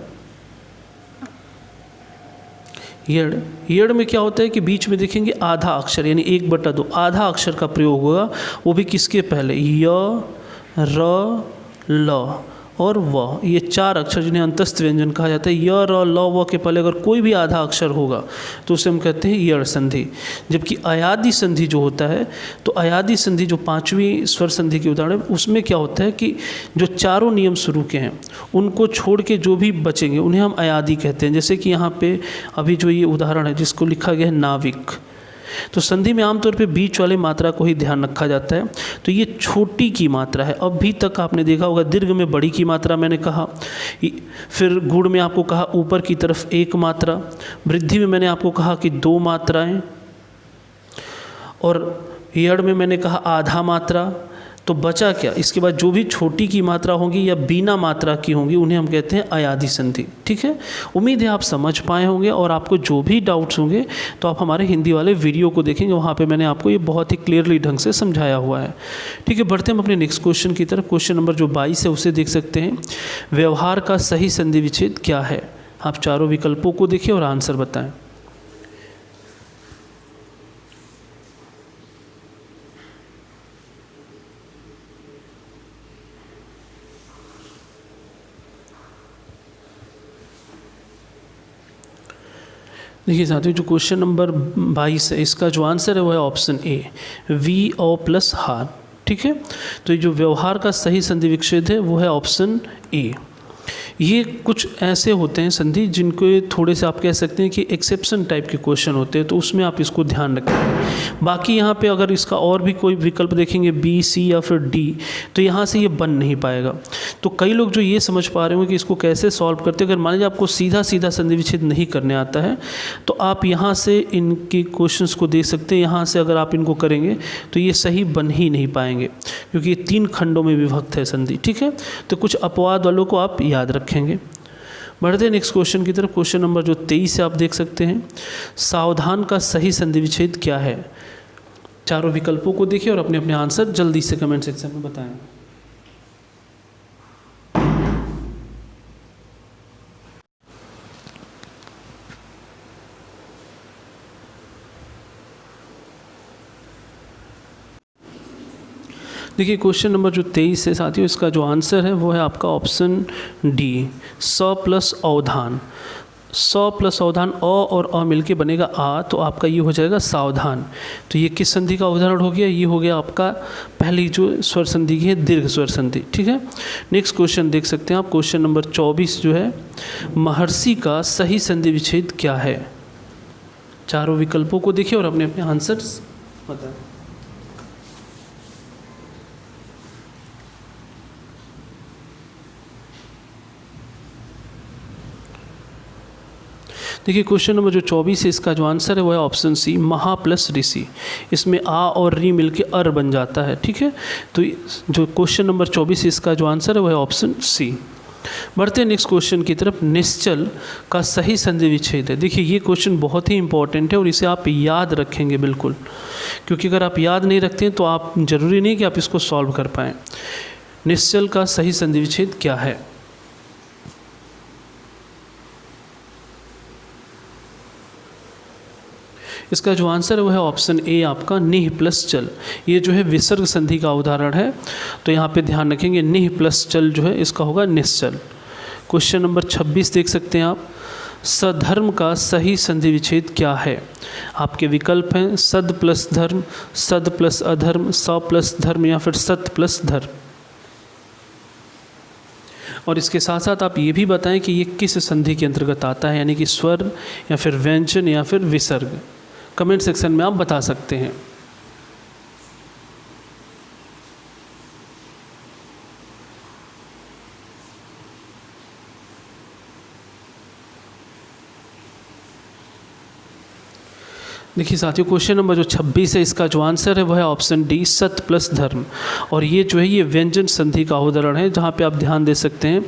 यड़ में क्या होता है कि बीच में देखेंगे आधा अक्षर यानी 1/2 आधा अक्षर का प्रयोग होगा, वो भी किसके पहले, य र ल और व, ये 4 अक्षर जिन्हें अंतस्थ व्यंजन कहा जाता है। य र ल व के पहले अगर कोई भी आधा अक्षर होगा तो उसे हम कहते हैं यड़ संधि। जबकि अयादि संधि जो होता है तो अयादि संधि जो 5वीं स्वर संधि की उदाहरण है उसमें क्या होता है कि जो चारों नियम शुरू के हैं उनको छोड़ के जो भी बचेंगे उन्हें हम अयादि कहते हैं। जैसे कि यहाँ पे अभी जो ये उदाहरण है जिसको लिखा गया है नाविक, तो संधि में आमतौर पे बीच वाले मात्रा को ही ध्यान रखा जाता है। तो ये छोटी की मात्रा है। अभी तक आपने देखा होगा दीर्घ में बड़ी की मात्रा मैंने कहा, फिर गुण में आपको कहा ऊपर की तरफ 1 मात्रा, वृद्धि में मैंने आपको कहा कि 2 मात्राएं, और यड़ में मैंने कहा आधा मात्रा। तो बचा क्या, इसके बाद जो भी छोटी की मात्रा होंगी या बिना मात्रा की होंगी उन्हें हम कहते हैं अयादि संधि। ठीक है, उम्मीद है आप समझ पाए होंगे। और आपको जो भी डाउट्स होंगे तो आप हमारे हिंदी वाले वीडियो को देखेंगे, वहाँ पे मैंने आपको ये बहुत ही क्लियरली ढंग से समझाया हुआ है। ठीक है, बढ़ते हैं हम अपने नेक्स्ट क्वेश्चन की तरफ। क्वेश्चन नंबर जो 22 है उसे देख सकते हैं। व्यवहार का सही संधि विच्छेद क्या है? आप चारों विकल्पों को देखिए और आंसर बताएं। देखिए साथियों, जो क्वेश्चन नंबर 22 है इसका जो आंसर है वो है option a, v o plus हार। ठीक है, तो ये जो व्यवहार का सही संधि विच्छेद है वो है ऑप्शन ए। ये कुछ ऐसे होते हैं संधि जिनको थोड़े से आप कह सकते हैं कि एक्सेप्शन टाइप के क्वेश्चन होते हैं, तो उसमें आप इसको ध्यान रखेंगे। बाकी यहाँ पे अगर इसका और भी कोई विकल्प देखेंगे बी, सी या फिर डी, तो यहाँ से ये बन नहीं पाएगा। तो कई लोग जो ये समझ पा रहे होंगे कि इसको कैसे सॉल्व करते हैं, अगर मान लीजिए आपको सीधा सीधा संधि विच्छेद नहीं करने आता है तो आप यहाँ से इनके क्वेश्चंस को देख सकते हैं। यहाँ से अगर आप इनको करेंगे तो ये सही बन ही नहीं पाएंगे, क्योंकि ये 3 खंडों में विभक्त है संधि। ठीक है, तो कुछ अपवाद वालों को आप याद रखेंगे। बढ़ते हैं नेक्स्ट क्वेश्चन की तरफ। क्वेश्चन नंबर जो 23 है आप देख सकते हैं, सावधान का सही संधि विच्छेद क्या है? चारों विकल्पों को देखिए और अपने अपने आंसर जल्दी से कमेंट सेक्शन में बताएं। देखिए क्वेश्चन नंबर जो 23 है साथियों, इसका जो आंसर है वो है आपका ऑप्शन डी, स प्लस अवधान। स प्लस अवधान अ और अ मिलके बनेगा आ, तो आपका ये हो जाएगा सावधान। तो ये किस संधि का उदाहरण हो गया? ये हो गया आपका पहली जो स्वर संधि की है, दीर्घ स्वर संधि। ठीक है, नेक्स्ट क्वेश्चन देख सकते हैं आप। क्वेश्चन नंबर 24 जो है, महर्षि का सही संधि विच्छेद क्या है? चारों विकल्पों को देखिए और अपने अपने आंसर्स बताएं। देखिए क्वेश्चन नंबर जो 24 है इसका जो आंसर है वो है ऑप्शन सी, महा प्लस ऋषि। इसमें आ और री मिलके अर बन जाता है। ठीक है, तो जो क्वेश्चन नंबर 24 है इसका जो आंसर है वो है ऑप्शन सी। बढ़ते हैं नेक्स्ट क्वेश्चन की तरफ। निश्चल का सही संधि विच्छेद है। देखिए ये क्वेश्चन बहुत ही इंपॉर्टेंट है और इसे आप याद रखेंगे बिल्कुल, क्योंकि अगर आप याद नहीं रखते हैं तो आप ज़रूरी नहीं कि आप इसको सॉल्व कर पाएँ। निश्चल का सही संधि विच्छेद क्या है? इसका जो आंसर है वो है ऑप्शन ए, आपका निह प्लस चल। ये जो है विसर्ग संधि का उदाहरण है, तो यहाँ पे ध्यान रखेंगे निह प्लस चल जो है इसका होगा निश्चल। क्वेश्चन नंबर 26 देख सकते हैं आप, सधर्म का सही संधि विच्छेद क्या है? आपके विकल्प हैं सद प्लस धर्म, सद प्लस अधर्म, स प्लस धर्म या फिर सत प्लस धर्म। और इसके साथ साथ आप ये भी बताएं कि ये किस संधि के अंतर्गत आता है, यानी कि स्वर या फिर व्यंजन या फिर विसर्ग। कमेंट सेक्शन में आप बता सकते हैं। देखिए साथियों, क्वेश्चन नंबर जो 26 है, इसका जो आंसर है वो है ऑप्शन डी, सत प्लस धर्म। और ये जो है ये व्यंजन संधि का उदाहरण है, जहाँ पे आप ध्यान दे सकते हैं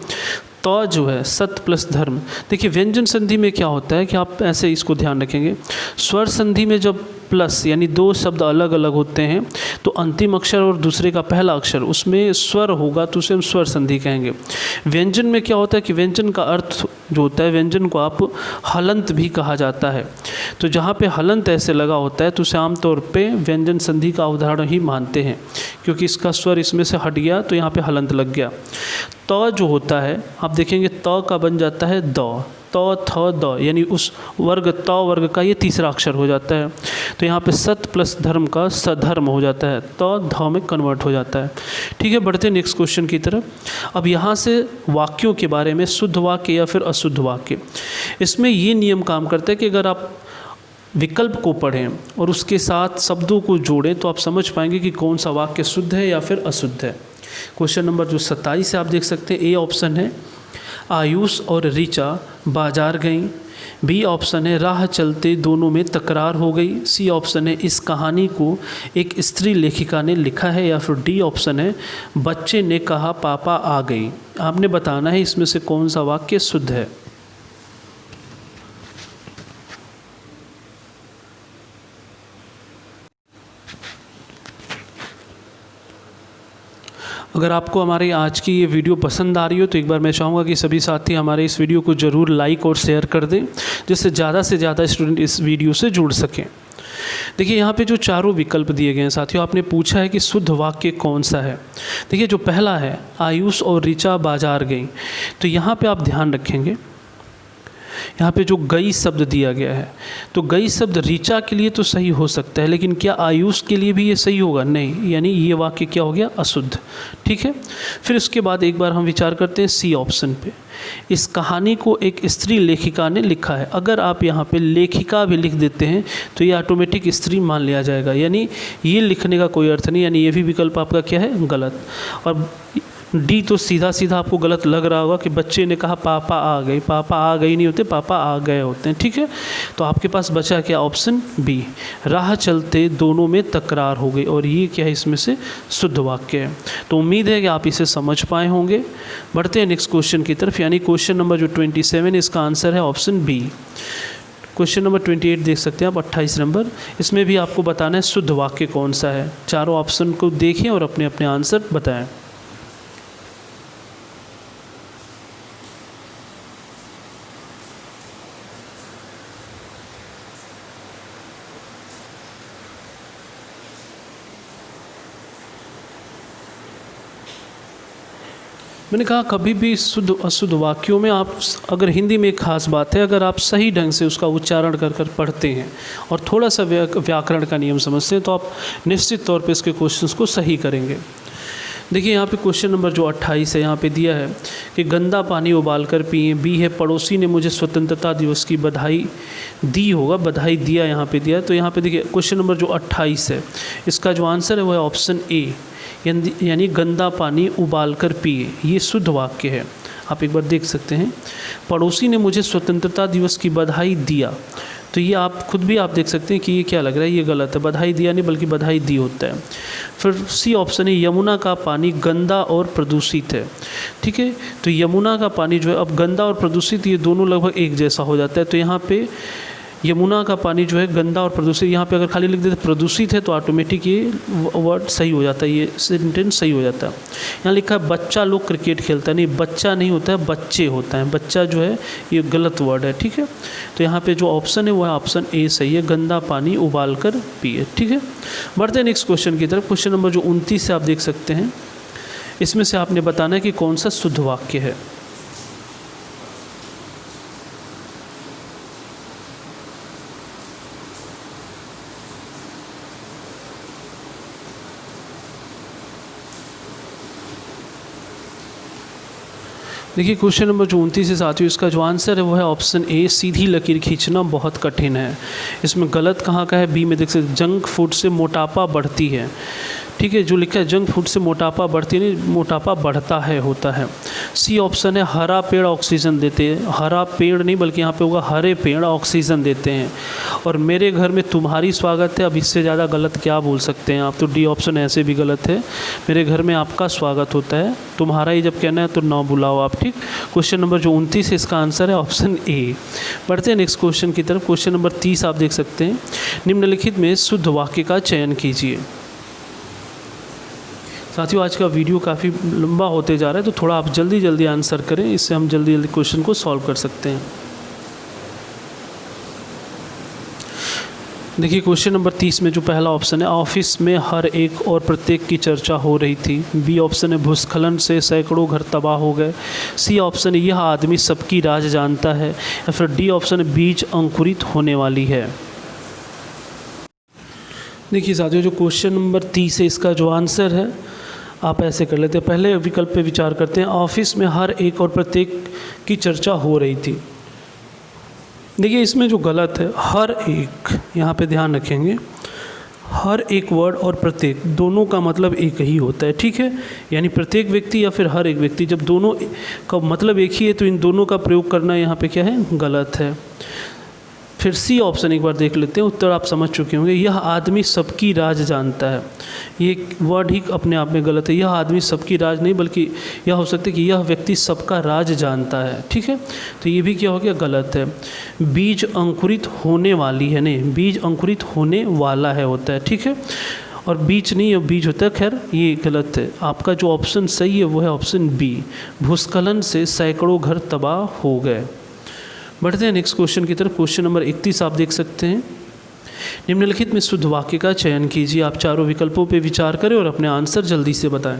तो जो है सत प्लस धर्म। देखिए व्यंजन संधि में क्या होता है कि आप ऐसे इसको ध्यान रखेंगे, स्वर संधि में जब प्लस यानी दो शब्द अलग अलग होते हैं तो अंतिम अक्षर और दूसरे का पहला अक्षर उसमें स्वर होगा तो उसे हम स्वर संधि कहेंगे। व्यंजन में क्या होता है कि व्यंजन का अर्थ जो होता है, व्यंजन को आप हलंत भी कहा जाता है। तो जहाँ पे हलंत ऐसे लगा होता है तो उसे आमतौर पे व्यंजन संधि का उदाहरण ही मानते हैं, क्योंकि इसका स्वर इसमें से हट गया तो यहाँ पे हलंत लग गया। त जो होता है आप देखेंगे त का बन जाता है द, त थ द, यानी उस वर्ग त वर्ग का ये तीसरा अक्षर हो जाता है। तो यहाँ पे सत प्लस धर्म का सधर्म हो जाता है, त ध में कन्वर्ट हो जाता है। ठीक है, बढ़ते हैं नेक्स्ट क्वेश्चन की तरफ। अब यहाँ से वाक्यों के बारे में, शुद्ध वाक्य या फिर अशुद्ध वाक्य, इसमें ये नियम काम करता है कि अगर आप विकल्प को पढ़ें और उसके साथ शब्दों को जोड़ें तो आप समझ पाएंगे कि कौन सा वाक्य शुद्ध है या फिर अशुद्ध है। क्वेश्चन नंबर जो 27 है आप देख सकते हैं, ए ऑप्शन है आयुष और ऋचा बाजार गईं, बी ऑप्शन है राह चलते दोनों में तकरार हो गई, सी ऑप्शन है इस कहानी को एक स्त्री लेखिका ने लिखा है, या फिर डी ऑप्शन है बच्चे ने कहा पापा आ गई। आपने बताना है इसमें से कौन सा वाक्य शुद्ध है। अगर आपको हमारी आज की ये वीडियो पसंद आ रही हो तो एक बार मैं चाहूँगा कि सभी साथी हमारे इस वीडियो को ज़रूर लाइक और शेयर कर दें, जिससे ज़्यादा से ज़्यादा स्टूडेंट इस वीडियो से जुड़ सकें। देखिए यहाँ पे जो चारों विकल्प दिए गए हैं साथियों, आपने पूछा है कि शुद्ध वाक्य कौन सा है। देखिए जो पहला है आयुष और ऋचा बाजार गई, तो यहाँ पे आप ध्यान रखेंगे, यहाँ पे जो गई शब्द दिया गया है तो गई शब्द ऋचा के लिए तो सही हो सकता है, लेकिन क्या आयुष के लिए भी ये सही होगा? नहीं, यानी ये वाक्य क्या हो गया? अशुद्ध। ठीक है, फिर उसके बाद एक बार हम विचार करते हैं सी ऑप्शन पे, इस कहानी को एक स्त्री लेखिका ने लिखा है। अगर आप यहाँ पे लेखिका भी लिख देते हैं तो ये ऑटोमेटिक स्त्री मान लिया जाएगा, यानी ये लिखने का कोई अर्थ नहीं, यानी ये भी विकल्प आपका क्या है? गलत। और डी तो सीधा सीधा आपको गलत लग रहा होगा कि बच्चे ने कहा पापा आ गई, पापा आ गई नहीं होते, पापा आ गए होते हैं। ठीक है, तो आपके पास बचा क्या? ऑप्शन बी, राह चलते दोनों में तकरार हो गई, और ये क्या है? इसमें से शुद्ध वाक्य है। तो उम्मीद है कि आप इसे समझ पाए होंगे। बढ़ते हैं नेक्स्ट क्वेश्चन की तरफ, यानी क्वेश्चन नंबर जो 27, इसका आंसर है ऑप्शन बी। क्वेश्चन नंबर 28 देख सकते हैं आप, 28 नंबर, इसमें भी आपको बताना है शुद्ध वाक्य कौन सा है। चारों ऑप्शन को देखें और अपने अपने आंसर बताएं। मैंने कहा कभी भी शुद्ध अशुद्ध वाक्यों में आप, अगर हिंदी में एक खास बात है, अगर आप सही ढंग से उसका उच्चारण कर कर पढ़ते हैं और थोड़ा सा व्याकरण का नियम समझते हैं तो आप निश्चित तौर पे इसके क्वेश्चंस को सही करेंगे। देखिए यहाँ पे क्वेश्चन नंबर जो 28 है, यहाँ पे दिया है कि गंदा पानी उबाल कर पिए। बी है पड़ोसी ने मुझे स्वतंत्रता दिवस की बधाई दी, होगा बधाई दिया, यहाँ पे दिया। तो यहाँ पे देखिए क्वेश्चन नंबर जो 28 है, इसका जो आंसर है वो है ऑप्शन ए, यानी गंदा पानी उबाल कर पिए। ये शुद्ध वाक्य है, आप एक बार देख सकते हैं। पड़ोसी ने मुझे स्वतंत्रता दिवस की बधाई दिया, तो ये आप खुद भी आप देख सकते हैं कि ये क्या लग रहा है? ये गलत है, बधाई दिया नहीं बल्कि बधाई दी होता है। फिर सी ऑप्शन है यमुना का पानी गंदा और प्रदूषित है। ठीक है, तो यमुना का पानी जो है, अब गंदा और प्रदूषित ये दोनों लगभग एक जैसा हो जाता है, तो यहाँ पे यमुना का पानी जो है गंदा और प्रदूषित, यहाँ पे अगर खाली लिख देते प्रदूषित है तो ऑटोमेटिक ये वर्ड सही हो जाता है, ये सेंटेंस सही हो जाता है। यहाँ लिखा है बच्चा लोग क्रिकेट खेलता है, नहीं बच्चा नहीं होता है, बच्चे होता है। बच्चा जो है ये गलत वर्ड है। ठीक है, तो यहाँ पे जो ऑप्शन है वो है ऑप्शन ए सही है, गंदा पानी उबाल कर पिए। ठीक है, बढ़ते हैं नेक्स्ट क्वेश्चन की तरफ। क्वेश्चन नंबर जो 29 से आप देख सकते हैं, इसमें से आपने बताना है कि कौन सा शुद्ध वाक्य है। देखिए क्वेश्चन नंबर जो 29 है साथियों, इसका जो आंसर है वो है ऑप्शन ए, सीधी लकीर खींचना बहुत कठिन है। इसमें गलत कहाँ का है? बी में देख सकते, जंक फूड से मोटापा बढ़ती है। ठीक है, जो लिखा है जंक फूड से मोटापा बढ़ती नहीं, मोटापा बढ़ता है होता है। सी ऑप्शन है, हरा पेड़ ऑक्सीजन देते हैं। हरा पेड़ नहीं बल्कि यहाँ पे होगा हरे पेड़ ऑक्सीजन देते हैं। और मेरे घर में तुम्हारी स्वागत है, अब इससे ज़्यादा गलत क्या बोल सकते हैं आप? तो डी ऑप्शन ऐसे भी गलत है। मेरे घर में आपका स्वागत होता है, तुम्हारा ही जब कहना है तो ना बुलाओ आप। ठीक, क्वेश्चन नंबर जो 29 है इसका आंसर है ऑप्शन ए। बढ़ते हैं नेक्स्ट क्वेश्चन की तरफ। क्वेश्चन नंबर 30 आप देख सकते हैं, निम्नलिखित में शुद्ध वाक्य का चयन कीजिए। साथियों आज का वीडियो काफ़ी लंबा होते जा रहा है, तो थोड़ा आप जल्दी जल्दी आंसर करें, इससे हम जल्दी जल्दी क्वेश्चन को सॉल्व कर सकते हैं। देखिए क्वेश्चन नंबर 30 में जो पहला ऑप्शन है, ऑफिस में हर एक और प्रत्येक की चर्चा हो रही थी। बी ऑप्शन है, भूस्खलन से सैकड़ों घर तबाह हो गए। सी ऑप्शन है, यह आदमी सबकी राज जानता है। या फिर डी ऑप्शन है, बीज अंकुरित होने वाली है। देखिए साथियों जो क्वेश्चन नंबर 30 है इसका जो आंसर है, आप ऐसे कर लेते हैं, पहले विकल्प पे विचार करते हैं। ऑफिस में हर एक और प्रत्येक की चर्चा हो रही थी। देखिए इसमें जो गलत है, हर एक, यहाँ पे ध्यान रखेंगे, हर एक वर्ड और प्रत्येक दोनों का मतलब एक ही होता है। ठीक है, यानी प्रत्येक व्यक्ति या फिर हर एक व्यक्ति, जब दोनों का मतलब एक ही है तो इन दोनों का प्रयोग करना यहाँ पे क्या है? गलत है। फिर सी ऑप्शन एक बार देख लेते हैं, उत्तर आप समझ चुके होंगे, यह आदमी सबकी राज जानता है। ये वर्ड ही अपने आप में गलत है। यह आदमी सबकी राज नहीं बल्कि यह हो सकता है कि यह व्यक्ति सबका राज जानता है। ठीक है, तो ये भी क्या हो गया? गलत है। बीज अंकुरित होने वाली है, नहीं, बीज अंकुरित होने वाला है होता है। ठीक है, और बीज नहीं है, बीज होता है। खैर ये गलत है। आपका जो ऑप्शन सही है वो है ऑप्शन बी, भूस्खलन से सैकड़ों घर तबाह हो गए। बढ़ते हैं नेक्स्ट क्वेश्चन की तरफ। क्वेश्चन नंबर 31 आप देख सकते हैं, निम्नलिखित में शुद्ध वाक्य का चयन कीजिए। आप चारों विकल्पों पर विचार करें और अपने आंसर जल्दी से बताएं।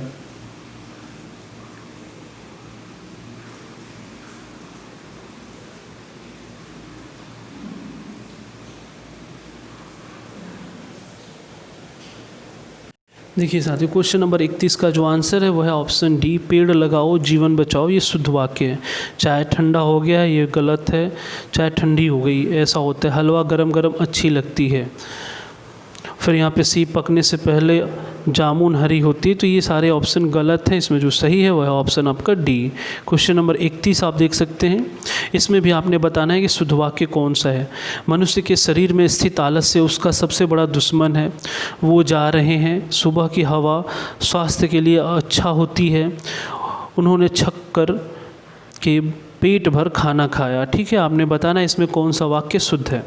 देखिए साथियों क्वेश्चन नंबर 31 का जो आंसर है वो है ऑप्शन डी, पेड़ लगाओ जीवन बचाओ। ये शुद्ध वाक्य है। चाय ठंडा हो गया, ये गलत है। चाय ठंडी हो गई, ऐसा होता है। हलवा गरम गरम अच्छी लगती है। फिर यहाँ पे सी, पकने से पहले जामुन हरी होती है। तो ये सारे ऑप्शन गलत हैं। इसमें जो सही है वो है ऑप्शन आपका डी। क्वेश्चन नंबर 31 आप देख सकते हैं, इसमें भी आपने बताना है कि शुद्ध वाक्य कौन सा है। मनुष्य के शरीर में स्थित आलस्य उसका सबसे बड़ा दुश्मन है। वो जा रहे हैं। सुबह की हवा स्वास्थ्य के लिए अच्छा होती है। उन्होंने छक कर के पेट भर खाना खाया। ठीक है, आपने बताना इसमें कौन सा वाक्य शुद्ध है।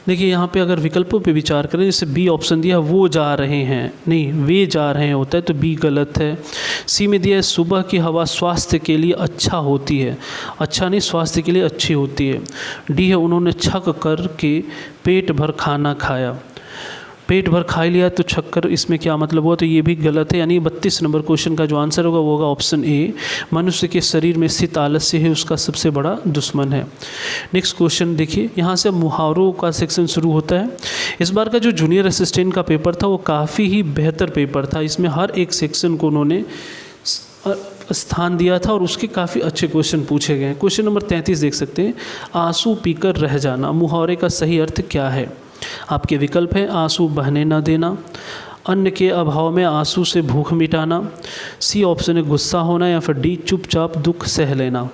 देखिए यहाँ पे अगर विकल्पों पे विचार करें, जैसे बी ऑप्शन दिया वो जा रहे हैं, नहीं वे जा रहे हैं होता है, तो बी गलत है। सी में दिया है सुबह की हवा स्वास्थ्य के लिए अच्छा होती है। अच्छा नहीं, स्वास्थ्य के लिए अच्छी होती है। डी है उन्होंने छक कर के पेट भर खाना खाया। पेट भर खा लिया तो छक्कर, इसमें क्या मतलब हुआ? तो ये भी गलत है। यानी 32 नंबर क्वेश्चन का जो आंसर होगा वो होगा ऑप्शन ए, मनुष्य के शरीर में स्थित आलस्य है उसका सबसे बड़ा दुश्मन है। नेक्स्ट क्वेश्चन देखिए, यहाँ से मुहावरों का सेक्शन शुरू होता है। इस बार का जो जूनियर असिस्टेंट का पेपर था वो काफ़ी ही बेहतर पेपर था। इसमें हर एक सेक्शन को उन्होंने स्थान दिया था और उसके काफ़ी अच्छे क्वेश्चन पूछे गए हैं। क्वेश्चन नंबर 33 देख सकते हैं, आंसू पीकर रह जाना, मुहावरे का सही अर्थ क्या है? आपके विकल्प हैं, आंसू बहने न देना, अन्न के अभाव में आंसू से भूख मिटाना, सी ऑप्शन है गुस्सा होना, या फिर डी चुपचाप दुख सह लेना।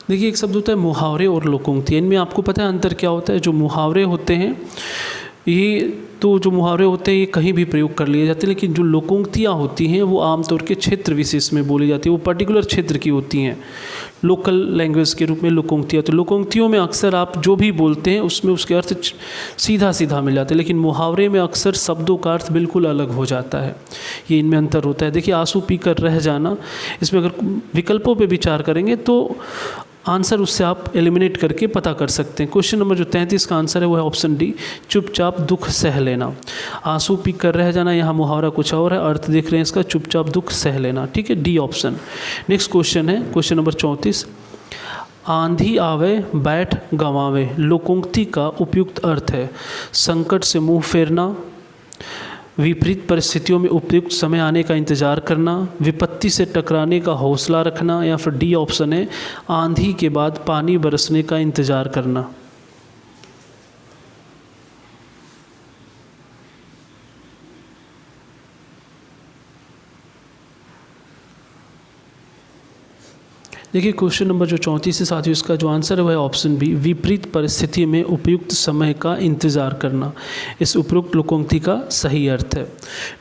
देखिए एक शब्द होता है मुहावरे और लोकोक्ति, इनमें आपको पता है अंतर क्या होता है? जो मुहावरे होते हैं ये तो जो मुहावरे होते हैं ये कहीं भी प्रयोग कर लिए जाते हैं, लेकिन जो लोकोक्तियाँ होती हैं वो आमतौर के क्षेत्र विशेष में बोली जाती है, वो पर्टिकुलर क्षेत्र की होती हैं, लोकल लैंग्वेज के रूप में लोकोक्तियाँ। तो लोकोक्तियों में अक्सर आप जो भी बोलते हैं उसमें उसके अर्थ सीधा सीधा मिल जाते हैं, लेकिन मुहावरे में अक्सर शब्दों का अर्थ बिल्कुल अलग हो जाता है। ये इनमें अंतर होता है। देखिए आंसू पीकर रह जाना, इसमें अगर विकल्पों पर विचार करेंगे तो आंसर उससे आप एलिमिनेट करके पता कर सकते हैं। क्वेश्चन नंबर जो 33 का आंसर है वो है ऑप्शन डी, चुपचाप दुख सह लेना। आंसू पी कर रह जाना, यहाँ मुहावरा कुछ और है, अर्थ देख रहे हैं इसका, चुपचाप दुख सह लेना। ठीक है, डी ऑप्शन। नेक्स्ट क्वेश्चन है क्वेश्चन नंबर 34, आंधी आवे बैठ गंवावे लोकोक्ति का उपयुक्त अर्थ है संकट से मुंह फेरना, विपरीत परिस्थितियों में उपयुक्त समय आने का इंतजार करना, विपत्ति से टकराने का हौसला रखना, या फिर डी ऑप्शन है आंधी के बाद पानी बरसने का इंतजार करना। देखिए क्वेश्चन नंबर जो 34 है साथियों, इसका जो आंसर है वह है ऑप्शन बी, विपरीत परिस्थिति में उपयुक्त समय का इंतजार करना। इस उपयुक्त लोकोक्ति का सही अर्थ है।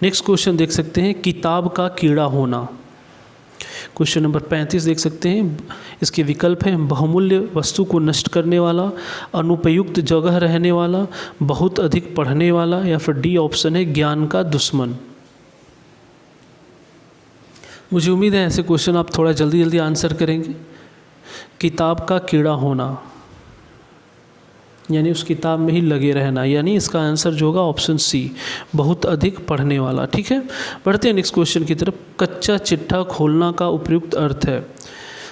नेक्स्ट क्वेश्चन देख सकते हैं, किताब का कीड़ा होना। क्वेश्चन नंबर 35 देख सकते हैं, इसके विकल्प हैं बहुमूल्य वस्तु को नष्ट करने वाला, अनुपयुक्त जगह रहने वाला, बहुत अधिक पढ़ने वाला, या फिर डी ऑप्शन है ज्ञान का दुश्मन। मुझे उम्मीद है ऐसे क्वेश्चन आप थोड़ा जल्दी जल्दी आंसर करेंगे। किताब का कीड़ा होना यानी उस किताब में ही लगे रहना, यानी इसका आंसर जो होगा ऑप्शन सी, बहुत अधिक पढ़ने वाला। ठीक है, बढ़ते हैं नेक्स्ट क्वेश्चन की तरफ। कच्चा चिट्ठा खोलना का उपयुक्त अर्थ है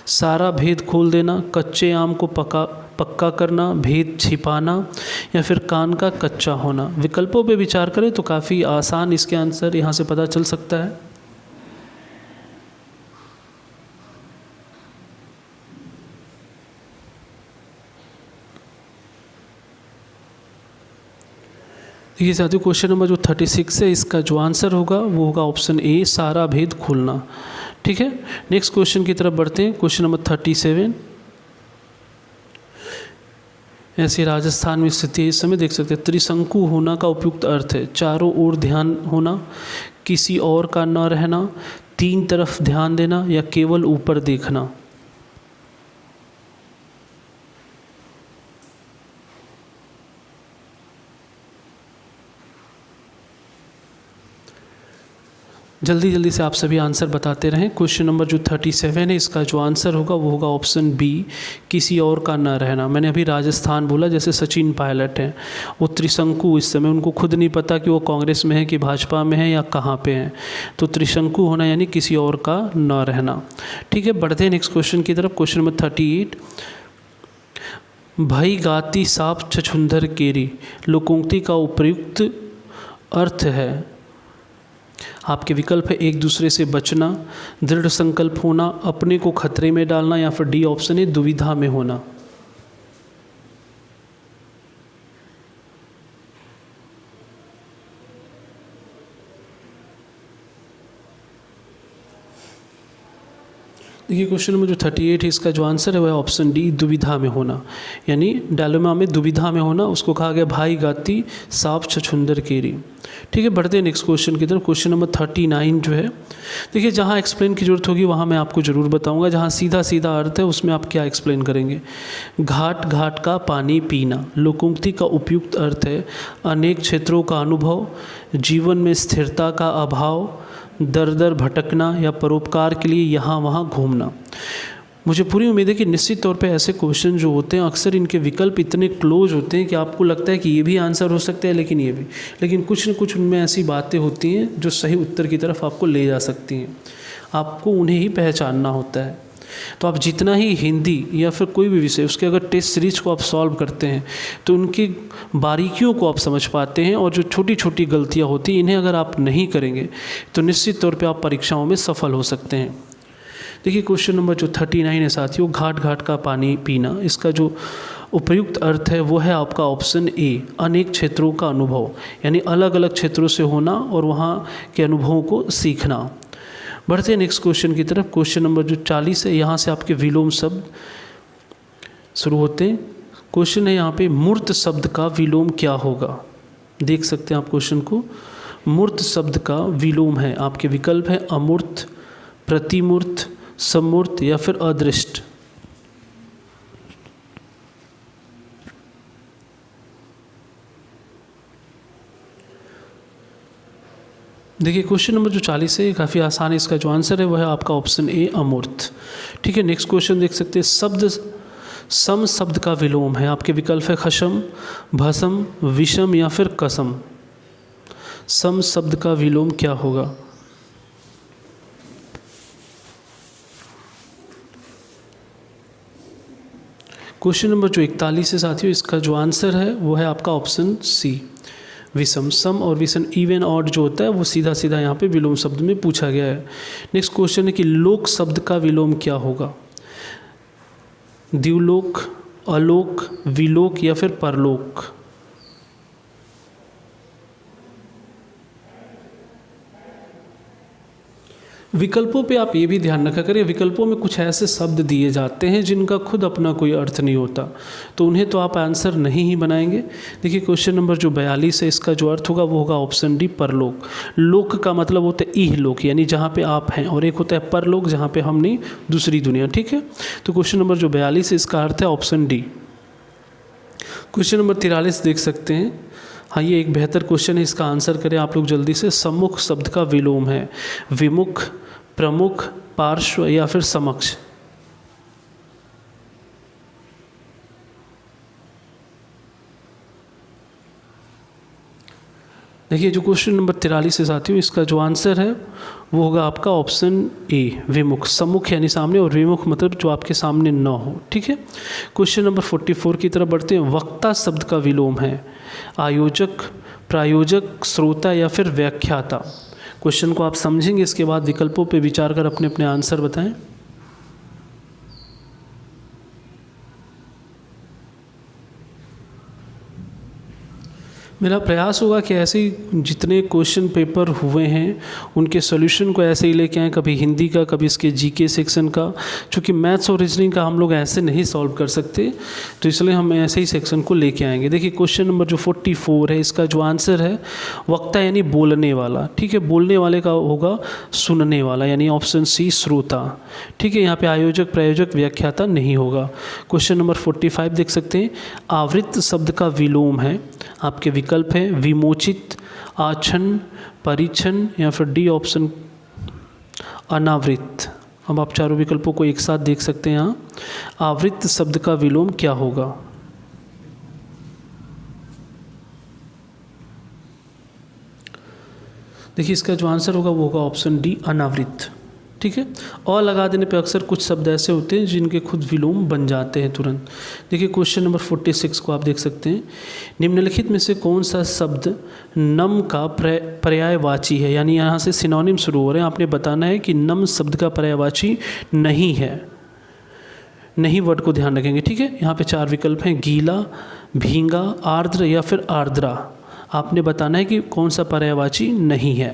सारा भेद खोल देना, कच्चे आम को पक्का करना, भेद छिपाना, या फिर कान का कच्चा होना। विकल्पों पे विचार करें तो काफ़ी आसान इसके आंसर यहाँ से पता चल सकता है। देखिए साथियों, क्वेश्चन नंबर जो 36 है इसका जो आंसर होगा वो होगा ऑप्शन ए, सारा भेद खोलना। ठीक है, नेक्स्ट क्वेश्चन की तरफ बढ़ते हैं। क्वेश्चन नंबर 37, ऐसे राजस्थान में स्थिति है इस समय, देख सकते हैं त्रिशंकु होना का उपयुक्त अर्थ है चारों ओर ध्यान होना, किसी और का न रहना, तीन तरफ ध्यान देना, या केवल ऊपर देखना। जल्दी जल्दी से आप सभी आंसर बताते रहें। क्वेश्चन नंबर जो 37 है इसका जो आंसर होगा वो होगा ऑप्शन बी, किसी और का न रहना। मैंने अभी राजस्थान बोला, जैसे सचिन पायलट हैं, वो त्रिशंकु, इस समय उनको खुद नहीं पता कि वो कांग्रेस में है कि भाजपा में है या कहाँ पे हैं, तो त्रिशंकु होना यानी किसी और का न रहना। ठीक है, बढ़ते हैं नेक्स्ट क्वेश्चन की तरफ। क्वेश्चन नंबर 38, भई गाती साप छछुंदर केरी लोकोक्ति का उपयुक्त अर्थ है। आपके विकल्प है एक दूसरे से बचना, दृढ़ संकल्प होना, अपने को खतरे में डालना, या फिर डी ऑप्शन है दुविधा में होना। देखिए क्वेश्चन नंबर जो 38 है इसका जो आंसर है वह ऑप्शन डी, दुविधा में होना, यानी डायलेमा में दुविधा में होना, उसको कहा गया भाई गाती सांप छछुंदर केरी। ठीक है, बढ़ते हैं नेक्स्ट क्वेश्चन की तरफ। क्वेश्चन नंबर 39 जो है, देखिए जहाँ एक्सप्लेन की जरूरत होगी वहाँ मैं आपको ज़रूर बताऊँगा, जहाँ सीधा सीधा अर्थ है उसमें आप क्या एक्सप्लेन करेंगे। घाट घाट का पानी पीना लोकोक्ति का उपयुक्त अर्थ है अनेक क्षेत्रों का अनुभव, जीवन में स्थिरता का अभाव, दर दर भटकना, या परोपकार के लिए यहाँ वहाँ घूमना। मुझे पूरी उम्मीद है कि निश्चित तौर पे ऐसे क्वेश्चन जो होते हैं अक्सर इनके विकल्प इतने क्लोज होते हैं कि आपको लगता है कि ये भी आंसर हो सकता है लेकिन ये भी, लेकिन कुछ न कुछ उनमें ऐसी बातें होती हैं जो सही उत्तर की तरफ आपको ले जा सकती हैं। आपको उन्हें ही पहचानना होता है। तो आप जितना ही हिंदी या फिर कोई भी विषय उसके अगर टेस्ट सीरीज को आप सॉल्व करते हैं तो उनकी बारीकियों को आप समझ पाते हैं, और जो छोटी छोटी गलतियाँ होती हैं इन्हें अगर आप नहीं करेंगे तो निश्चित तौर पे आप परीक्षाओं में सफल हो सकते हैं। देखिए क्वेश्चन नंबर जो 39 है साथियों, घाट घाट का पानी पीना, इसका जो उपयुक्त अर्थ है वो है आपका ऑप्शन ए, अनेक क्षेत्रों का अनुभव, यानी अलग अलग क्षेत्रों से होना और वहाँ के अनुभवों को सीखना। बढ़ते हैं नेक्स्ट क्वेश्चन की तरफ। क्वेश्चन नंबर जो 40 है, यहाँ से आपके विलोम शब्द शुरू होते हैं। क्वेश्चन है यहाँ पे मूर्त शब्द का विलोम क्या होगा। देख सकते हैं आप क्वेश्चन को, मूर्त शब्द का विलोम है, आपके विकल्प है अमूर्त, प्रतिमूर्त, समूर्त, या फिर अदृष्ट। देखिए क्वेश्चन नंबर जो 40 है काफ़ी आसान है, इसका जो आंसर है वह है आपका ऑप्शन ए, अमूर्त। ठीक है, नेक्स्ट क्वेश्चन देख सकते हैं, शब्द सम शब्द का विलोम है। आपके विकल्प है खशम, भसम, विषम या फिर कसम। सम शब्द का विलोम क्या होगा? क्वेश्चन नंबर जो 41 है साथियों, इसका जो आंसर है वो है आपका ऑप्शन सी, विषम। सम और विषम, इवन ऑड जो होता है वो सीधा सीधा यहाँ पे विलोम शब्द में पूछा गया है। नेक्स्ट क्वेश्चन है कि लोक शब्द का विलोम क्या होगा? द्युलोक, अलोक, विलोक या फिर परलोक। विकल्पों पे आप ये भी ध्यान रखा करें, विकल्पों में कुछ ऐसे शब्द दिए जाते हैं जिनका खुद अपना कोई अर्थ नहीं होता, तो उन्हें तो आप आंसर नहीं ही बनाएंगे। देखिए क्वेश्चन नंबर जो 42 है, इसका जो अर्थ होगा वो होगा ऑप्शन डी, परलोक। लोक का मतलब होता है इहलोक, यानी जहाँ पे आप हैं, और एक होता है परलोक जहाँ पे हम नहीं, दूसरी दुनिया। ठीक है, तो क्वेश्चन नंबर जो 42 है इसका अर्थ है ऑप्शन डी। क्वेश्चन नंबर 43 देख सकते हैं। हाँ, ये एक बेहतर क्वेश्चन है, इसका आंसर करें आप लोग जल्दी से। सम्मुख शब्द का विलोम है विमुख, प्रमुख, पार्श्व या फिर समक्ष। देखिए जो क्वेश्चन नंबर 43 है साथियों, इसका जो आंसर है वो होगा आपका ऑप्शन ए, विमुख। सम्मुख यानी सामने, और विमुख मतलब जो आपके सामने न हो। ठीक है, क्वेश्चन नंबर 44 की तरफ बढ़ते हैं। वक्ता शब्द का विलोम है आयोजक, प्रायोजक, श्रोता या फिर व्याख्याता। क्वेश्चन को आप समझेंगे, इसके बाद विकल्पों पे विचार कर अपने अपने आंसर बताएं। मेरा प्रयास होगा कि ऐसे ही जितने क्वेश्चन पेपर हुए हैं उनके सॉल्यूशन को ऐसे ही लेके आएँ, कभी हिंदी का, कभी इसके जीके सेक्शन का। चूँकि मैथ्स और रीजनिंग का हम लोग ऐसे नहीं सॉल्व कर सकते, तो इसलिए हम ऐसे ही सेक्शन को लेके आएंगे। देखिए क्वेश्चन नंबर जो 44 है, इसका जो आंसर है वक्ता यानी बोलने वाला। ठीक है, बोलने वाले का होगा सुनने वाला, यानी ऑप्शन सी, श्रोता। ठीक है, यहाँ पे आयोजक, प्रायोजक, व्याख्याता नहीं होगा। क्वेश्चन नंबर 45 देख सकते हैं। आवृत्त शब्द का विलोम है, आपके विकल्प है विमोचित, आच्छन्न, परिच्छन्न या फिर डी ऑप्शन अनावृत। अब आप चारों विकल्पों को एक साथ देख सकते हैं। यहाँ आवृत्त शब्द का विलोम क्या होगा? देखिए इसका जो आंसर होगा वो होगा ऑप्शन डी, अनावृत। ठीक है, और लगा देने पे अक्सर कुछ शब्द ऐसे होते हैं जिनके खुद विलोम बन जाते हैं तुरंत। देखिए क्वेश्चन नंबर 46 को आप देख सकते हैं। निम्नलिखित में से कौन सा शब्द नम का पर्यायवाची है? यानी यहाँ से सिनोनिम शुरू हो रहे हैं, आपने बताना है कि नम शब्द का पर्यायवाची नहीं है। नहीं वर्ड को ध्यान रखेंगे। ठीक है, यहाँ पे 4 विकल्प हैं, गीला, भींगा, आर्द्र या फिर आर्द्रा। आपने बताना है कि कौन सा पर्यायवाची नहीं है।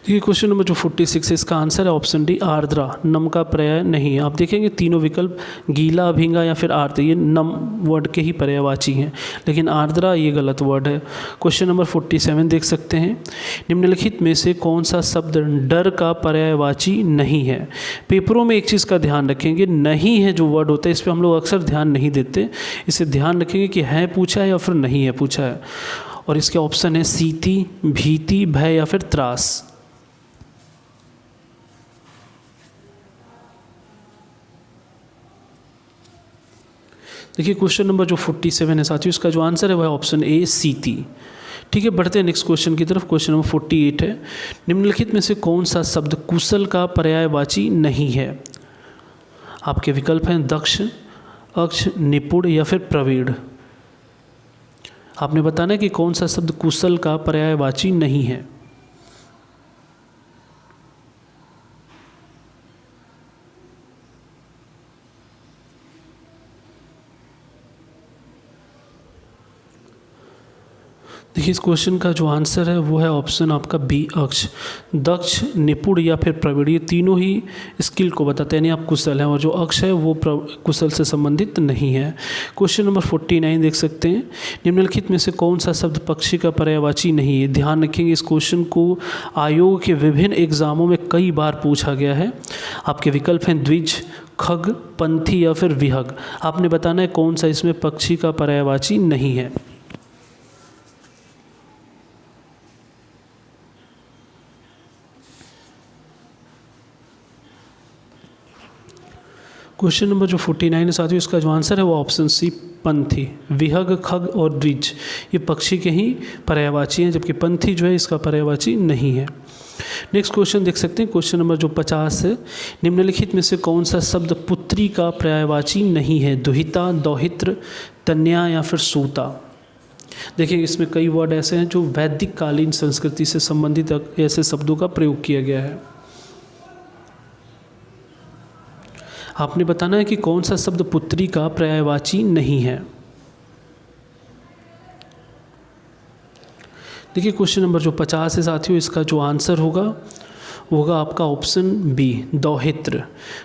देखिए क्वेश्चन नंबर जो 46 है, इसका आंसर है ऑप्शन डी, आर्द्रा। नम का पर्याय नहीं है। आप देखेंगे तीनों विकल्प गीला, भींगा या फिर आर्द्र, ये नम वर्ड के ही पर्यायवाची हैं, लेकिन आर्द्रा ये गलत वर्ड है। क्वेश्चन नंबर 47 देख सकते हैं। निम्नलिखित में से कौन सा शब्द डर का पर्यायवाची नहीं है? पेपरों में एक चीज़ का ध्यान रखेंगे, नहीं है जो वर्ड होता है इस पर हम लोग अक्सर ध्यान नहीं देते। इसे ध्यान रखेंगे कि है पूछा है या फिर नहीं है पूछा है। और इसके ऑप्शन है सीति, भीति, भय या फिर त्रास। देखिए क्वेश्चन नंबर जो 47 है साथियों, इसका जो आंसर है वह ऑप्शन ए, सीति। ठीक है, बढ़ते हैं नेक्स्ट क्वेश्चन की तरफ। क्वेश्चन नंबर 48 है। निम्नलिखित में से कौन सा शब्द कुशल का पर्यायवाची नहीं है? आपके विकल्प हैं दक्ष, अक्ष, निपुण या फिर प्रवीण। आपने बताना है कि कौन सा शब्द कुशल का पर्यायवाची नहीं है। देखिए इस क्वेश्चन का जो आंसर है वो है ऑप्शन आपका बी, अक्ष। दक्ष, निपुण या फिर प्रवीण, ये तीनों ही स्किल को बताते हैं, यानी आप कुशल हैं, और जो अक्ष है वो कुशल से संबंधित नहीं है। क्वेश्चन नंबर 49 देख सकते हैं। निम्नलिखित में से कौन सा शब्द पक्षी का पर्यायवाची नहीं है? ध्यान रखेंगे, इस क्वेश्चन को आयोग के विभिन्न एग्जामों में कई बार पूछा गया है। आपके विकल्प हैं द्विज, खग, पंथी या फिर विहग। आपने बताना है कौन सा इसमें पक्षी का पर्यायवाची नहीं है। क्वेश्चन नंबर जो 49 है साथियों, इसका जो आंसर है वो ऑप्शन सी पंथी। विहग, खग और द्विज ये पक्षी के ही पर्यायवाची हैं, जबकि पंथी जो है इसका पर्यायवाची नहीं है। नेक्स्ट क्वेश्चन देख सकते हैं, क्वेश्चन नंबर जो 50 है, निम्नलिखित में से कौन सा शब्द पुत्री का पर्यायवाची नहीं है? दुहिता, दौहित्र, तन्या या फिर सूता। देखिए इसमें कई वर्ड ऐसे हैं जो वैदिक कालीन संस्कृति से संबंधित ऐसे शब्दों का प्रयोग किया गया है। आपने बताना है कि कौन सा शब्द पुत्री का पर्यायवाची नहीं है। देखिए क्वेश्चन नंबर जो 50 है साथियों, इसका जो आंसर होगा वो होगा आपका ऑप्शन बी, दौहित्र,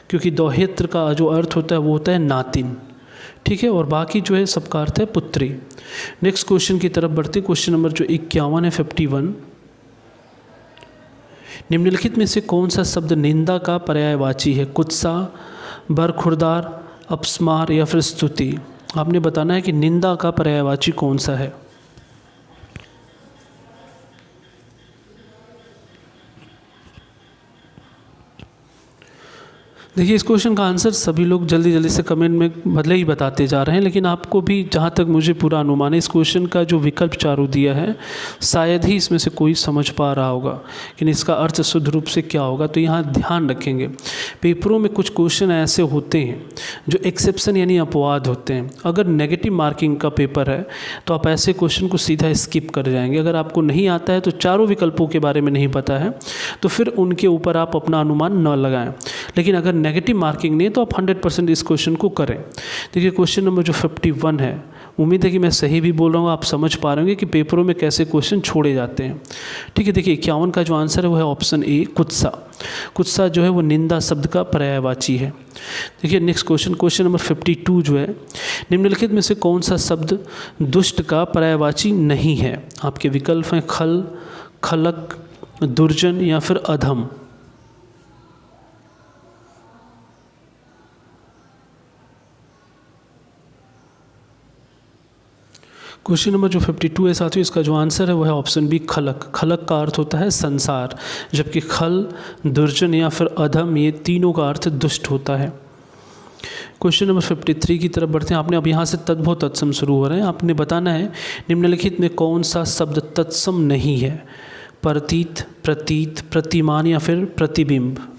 क्योंकि दौहित्र का जो अर्थ होता है वो होता है नातिन। ठीक है, और बाकी जो है सबका अर्थ है पुत्री। नेक्स्ट क्वेश्चन की तरफ बढ़ते, क्वेश्चन नंबर जो 51 है 51, निम्नलिखित में से कौन सा शब्द निंदा का पर्यायवाची है? कुत्सा, बरखुरदार, अपस्मार या फिर स्तुति। आपने बताना है कि निंदा का पर्यायवाची कौन सा है। देखिए इस क्वेश्चन का आंसर सभी लोग जल्दी जल्दी से कमेंट में भले ही बताते जा रहे हैं, लेकिन आपको भी जहाँ तक मुझे पूरा अनुमान है इस क्वेश्चन का जो विकल्प चारों दिया है शायद ही इसमें से कोई समझ पा रहा होगा कि इसका अर्थ शुद्ध रूप से क्या होगा। तो यहाँ ध्यान रखेंगे, पेपरों में कुछ क्वेश्चन ऐसे होते हैं जो एक्सेप्शन यानी अपवाद होते हैं। अगर नेगेटिव मार्किंग का पेपर है तो आप ऐसे क्वेश्चन को सीधा स्किप कर जाएंगे। अगर आपको नहीं आता है तो चारों विकल्पों के बारे में नहीं पता है तो फिर उनके ऊपर आप अपना अनुमान न लगाएं। लेकिन अगर नेगेटिव मार्किंग नहीं है तो आप 100% इस क्वेश्चन को करें। देखिए क्वेश्चन नंबर जो 51 है, उम्मीद है कि मैं सही भी बोल रहा हूँ, आप समझ पा रहे होंगे कि पेपरों में कैसे क्वेश्चन छोड़े जाते हैं। ठीक है, देखिए 51 का जो आंसर है वो है ऑप्शन ए, कुत्सा। कुत्सा जो है वो निंदा शब्द का पर्यायवाची है। देखिए नेक्स्ट क्वेश्चन, क्वेश्चन नंबर 52 जो है, निम्नलिखित में से कौन सा शब्द दुष्ट का पर्यायवाची नहीं है? आपके विकल्प हैं खल, खलक, दुर्जन या फिर अधम। क्वेश्चन नंबर जो 52 है साथियों, इसका जो आंसर है वो है ऑप्शन बी, खलक। खलक का अर्थ होता है संसार, जबकि खल, दुर्जन या फिर अधम ये तीनों का अर्थ दुष्ट होता है। क्वेश्चन नंबर 53 की तरफ बढ़ते हैं। आपने अब यहाँ से तद्भव तत्सम शुरू हो रहे हैं। आपने बताना है निम्नलिखित में कौन सा शब्द तत्सम नहीं है? प्रतीत, प्रतीत, प्रतिमान या फिर प्रतिबिंब।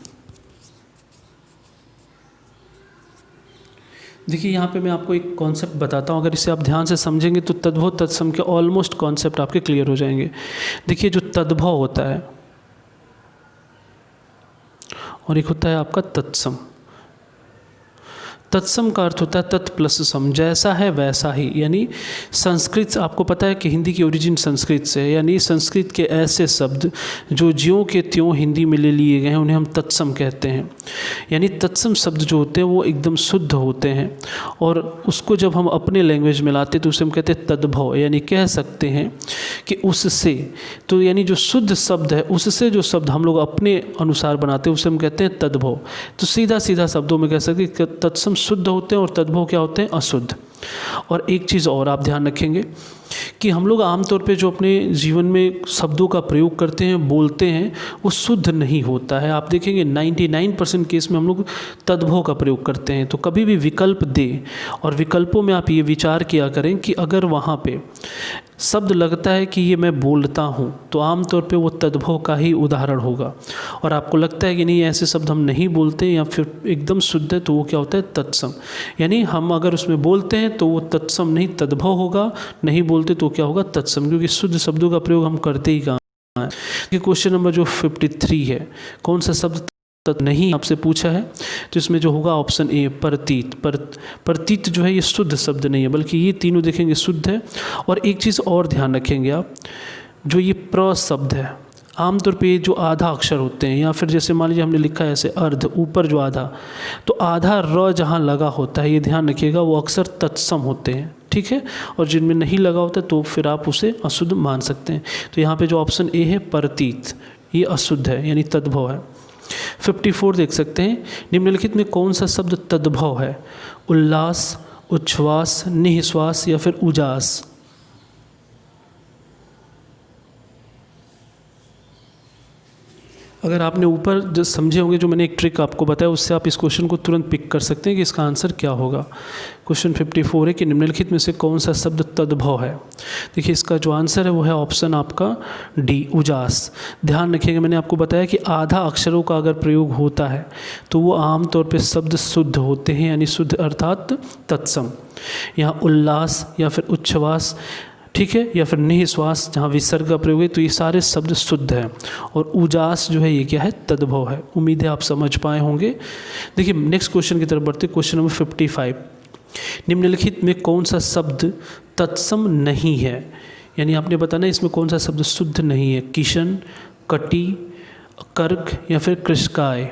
देखिए यहाँ पे मैं आपको एक कॉन्सेप्ट बताता हूँ, अगर इसे आप ध्यान से समझेंगे तो तद्भव तत्सम के ऑलमोस्ट कॉन्सेप्ट आपके क्लियर हो जाएंगे। देखिए जो तद्भव होता है और एक होता है आपका तत्सम। तत्सम का अर्थ होता है तत् प्लस सम, जैसा है वैसा ही। यानी संस्कृत, आपको पता है कि हिंदी की ओरिजिन संस्कृत से है, यानी संस्कृत के ऐसे शब्द जो ज्यों के त्यों हिंदी में ले लिए गए हैं उन्हें हम तत्सम कहते हैं। यानी तत्सम शब्द जो होते हैं वो एकदम शुद्ध होते हैं और उसको जब हम अपने लैंग्वेज में लाते तो उसे हम कहते हैं तद्भव। यानी कह सकते हैं कि उससे, तो यानी जो शुद्ध शब्द है उससे जो शब्द हम लोग अपने अनुसार बनाते हैं उसे हम कहते हैं तद्भव। तो सीधा सीधा शब्दों में कह सकते हैं कि तत्सम शुद्ध होते हैं और तद्भव क्या होते हैं? अशुद्ध। और एक चीज़ और आप ध्यान रखेंगे कि हम लोग आमतौर पे जो अपने जीवन में शब्दों का प्रयोग करते हैं, बोलते हैं, वो शुद्ध नहीं होता है। आप देखेंगे 99% केस में हम लोग तद्भव का प्रयोग करते हैं। तो कभी भी विकल्प दें और विकल्पों में आप ये विचार किया करें कि अगर वहाँ पे शब्द लगता है कि ये मैं बोलता हूँ तो आमतौर पे वो तद्भव का ही उदाहरण होगा। और आपको लगता है कि नहीं ऐसे शब्द हम नहीं बोलते या फिर एकदम शुद्ध है, तो वो क्या होता है? तत्सम। यानी हम अगर उसमें बोलते हैं तो वो तत्सम नहीं तद्भव होगा, नहीं बोलते तो क्या होगा? तत्सम, क्योंकि शुद्ध शब्दों का प्रयोग हम करते ही कहाँ हैं। ये क्वेश्चन नंबर जो 53 है, कौन सा शब्द नहीं आपसे पूछा है, तो इसमें जो होगा ऑप्शन ए, प्रतीत। प्रतीत जो है ये शुद्ध शब्द नहीं है, बल्कि ये तीनों देखेंगे शुद्ध है। और एक चीज़ और ध्यान रखेंगे आप, जो ये प्र शब्द है आमतौर पे जो आधा अक्षर होते हैं, या फिर जैसे मान लीजिए हमने लिखा है ऐसे अर्ध, ऊपर जो आधा, तो आधा र जहाँ लगा होता है ये ध्यान रखिएगा वो अक्सर तत्सम होते हैं। ठीक है, और जिनमें नहीं लगा होता तो फिर आप उसे अशुद्ध मान सकते हैं। तो यहाँ पे जो ऑप्शन ए है प्रतीत, ये अशुद्ध है यानी तद्भव है। 54 देख सकते हैं, निम्नलिखित में कौन सा शब्द तद्भव है? उल्लास, उच्छ्वास, निःश्वास या फिर उजास। अगर आपने ऊपर जो समझे होंगे, जो मैंने एक ट्रिक आपको बताया, उससे आप इस क्वेश्चन को तुरंत पिक कर सकते हैं कि इसका आंसर क्या होगा। क्वेश्चन 54 है कि निम्नलिखित में से कौन सा शब्द तद्भव है। देखिए इसका जो आंसर है वो है ऑप्शन आपका डी, उजास। ध्यान रखिएगा, मैंने आपको बताया कि आधा अक्षरों का अगर प्रयोग होता है तो वो आमतौर पर शब्द शुद्ध होते हैं, यानी शुद्ध अर्थात तत्सम। यहाँ उल्लास या फिर उच्छ्वास, ठीक है, या फिर निःश्वास जहाँ विसर्ग का प्रयोग है, तो ये सारे शब्द शुद्ध हैं। और उजास जो है ये क्या है, तद्भव है। उम्मीद है आप समझ पाए होंगे। देखिए नेक्स्ट क्वेश्चन की तरफ बढ़ते, क्वेश्चन नंबर 55। निम्नलिखित में कौन सा शब्द तत्सम नहीं है, यानी आपने बताना इसमें कौन सा शब्द शुद्ध नहीं है। किशन, कटी, कर्क या फिर कृषकाय।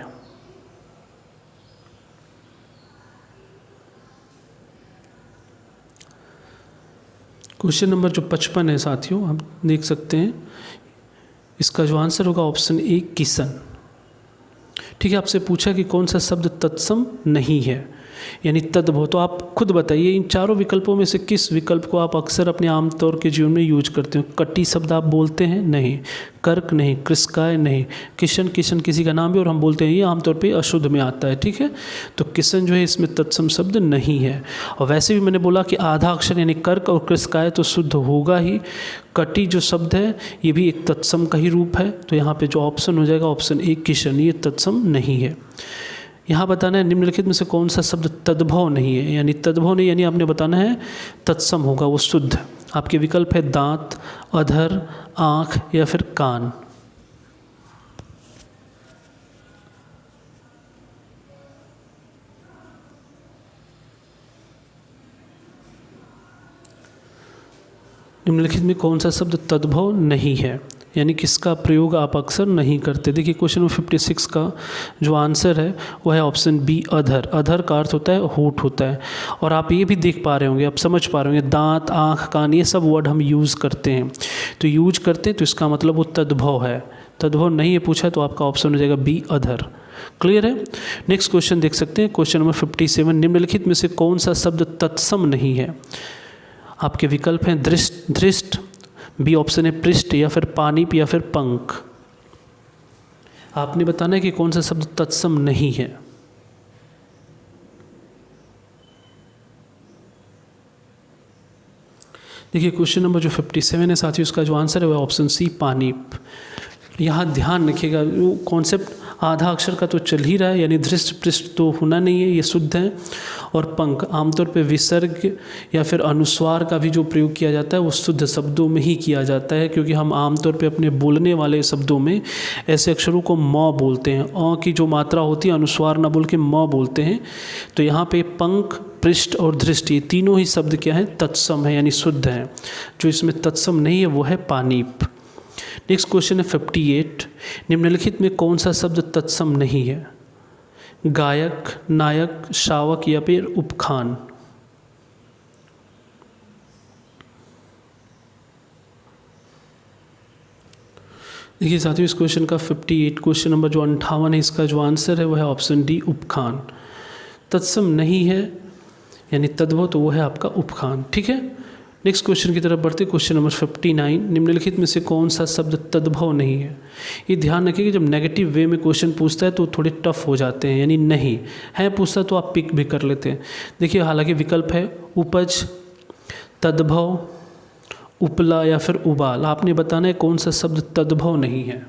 क्वेश्चन नंबर जो 55 है साथियों, हम देख सकते हैं इसका जो आंसर होगा ऑप्शन ए, किसन। ठीक है, आपसे पूछा कि कौन सा शब्द तत्सम नहीं है, यानी तद्भव। तो आप खुद बताइए इन चारों विकल्पों में से किस विकल्प को आप अक्सर अपने आमतौर के जीवन में यूज करते हो। कटी शब्द आप बोलते हैं? नहीं। कर्क नहीं, कृषकाय नहीं, किशन, किशन किसी का नाम भी और हम बोलते हैं ये आमतौर पे अशुद्ध में आता है। ठीक है, तो किशन जो है इसमें तत्सम शब्द नहीं है। और वैसे भी मैंने बोला कि आधा अक्षर यानी कर्क और कृषकाय तो शुद्ध होगा ही। कटी जो शब्द है ये भी एक तत्सम का ही रूप है, तो यहाँ पे जो ऑप्शन हो जाएगा ऑप्शन ए, किशन, ये तत्सम नहीं है। यहाँ बताना है निम्नलिखित में से कौन सा शब्द तद्भव नहीं है, यानी तद्भव नहीं यानी आपने बताना है तत्सम होगा, वो शुद्ध। आपके विकल्प है दांत, अधर, आँख या फिर कान। निम्नलिखित में कौन सा शब्द तद्भव नहीं है, यानी किसका प्रयोग आप अक्सर नहीं करते। देखिए क्वेश्चन नंबर 56 का जो आंसर है वो है ऑप्शन बी, अधर। अधर का अर्थ होता है होठ होता है। और आप ये भी देख पा रहे होंगे, आप समझ पा रहे होंगे, दांत, आँख, कान, ये सब वर्ड हम यूज़ करते हैं। तो यूज करते हैं तो इसका मतलब वो तद्भव है। तद्भव नहीं है पूछा तो आपका ऑप्शन हो जाएगा बी, अधर। क्लियर है। नेक्स्ट क्वेश्चन देख सकते हैं, क्वेश्चन नंबर 57। निम्नलिखित में से कौन सा शब्द तत्सम नहीं है। आपके विकल्प हैं दृष्ट, बी ऑप्शन है पृष्ठ, या फिर पानीप या फिर पंख। आपने बताना है कि कौन सा शब्द तत्सम नहीं है। देखिए क्वेश्चन नंबर जो 57 है साथियों, उसका जो आंसर है वो ऑप्शन सी, पानीप। यहाँ ध्यान रखिएगा, वो कॉन्सेप्ट आधा अक्षर का तो चल ही रहा है, यानी दृष्ट पृष्ठ तो होना नहीं है, ये शुद्ध है। और पंख आमतौर पे विसर्ग या फिर अनुस्वार का भी जो प्रयोग किया जाता है वो शुद्ध शब्दों में ही किया जाता है, क्योंकि हम आमतौर पे अपने बोलने वाले शब्दों में ऐसे अक्षरों को म बोलते हैं। अ की जो मात्रा होती है अनुस्वार ना बोल के म बोलते हैं। तो यहाँ पे पंख, पृष्ठ और दृष्टि, तीनों ही शब्द क्या हैं, तत्सम है, यानी शुद्ध हैं। जो इसमें तत्सम नहीं है वो है पानीप। नेक्स्ट क्वेश्चन है 58। निम्नलिखित में कौन सा शब्द तत्सम नहीं है। गायक, नायक, शावक या फिर उपखान। देखिए साथियों इस क्वेश्चन का 58 क्वेश्चन नंबर जो 58 है, इसका जो आंसर है वो है ऑप्शन डी, उपखान। तत्सम नहीं है यानी तद्भव, तो वो है आपका उपखान। ठीक है, नेक्स्ट क्वेश्चन की तरफ बढ़ते, क्वेश्चन नंबर 59। निम्नलिखित में से कौन सा शब्द तद्भव नहीं है। ये ध्यान रखिए कि जब नेगेटिव वे में क्वेश्चन पूछता है तो थोड़े टफ हो जाते हैं, यानी नहीं है पूछता तो आप पिक भी कर लेते हैं। देखिए हालांकि विकल्प है उपज, तद्भव, उपला या फिर उबाल। आपने बताना है कौन सा शब्द तद्भव नहीं है।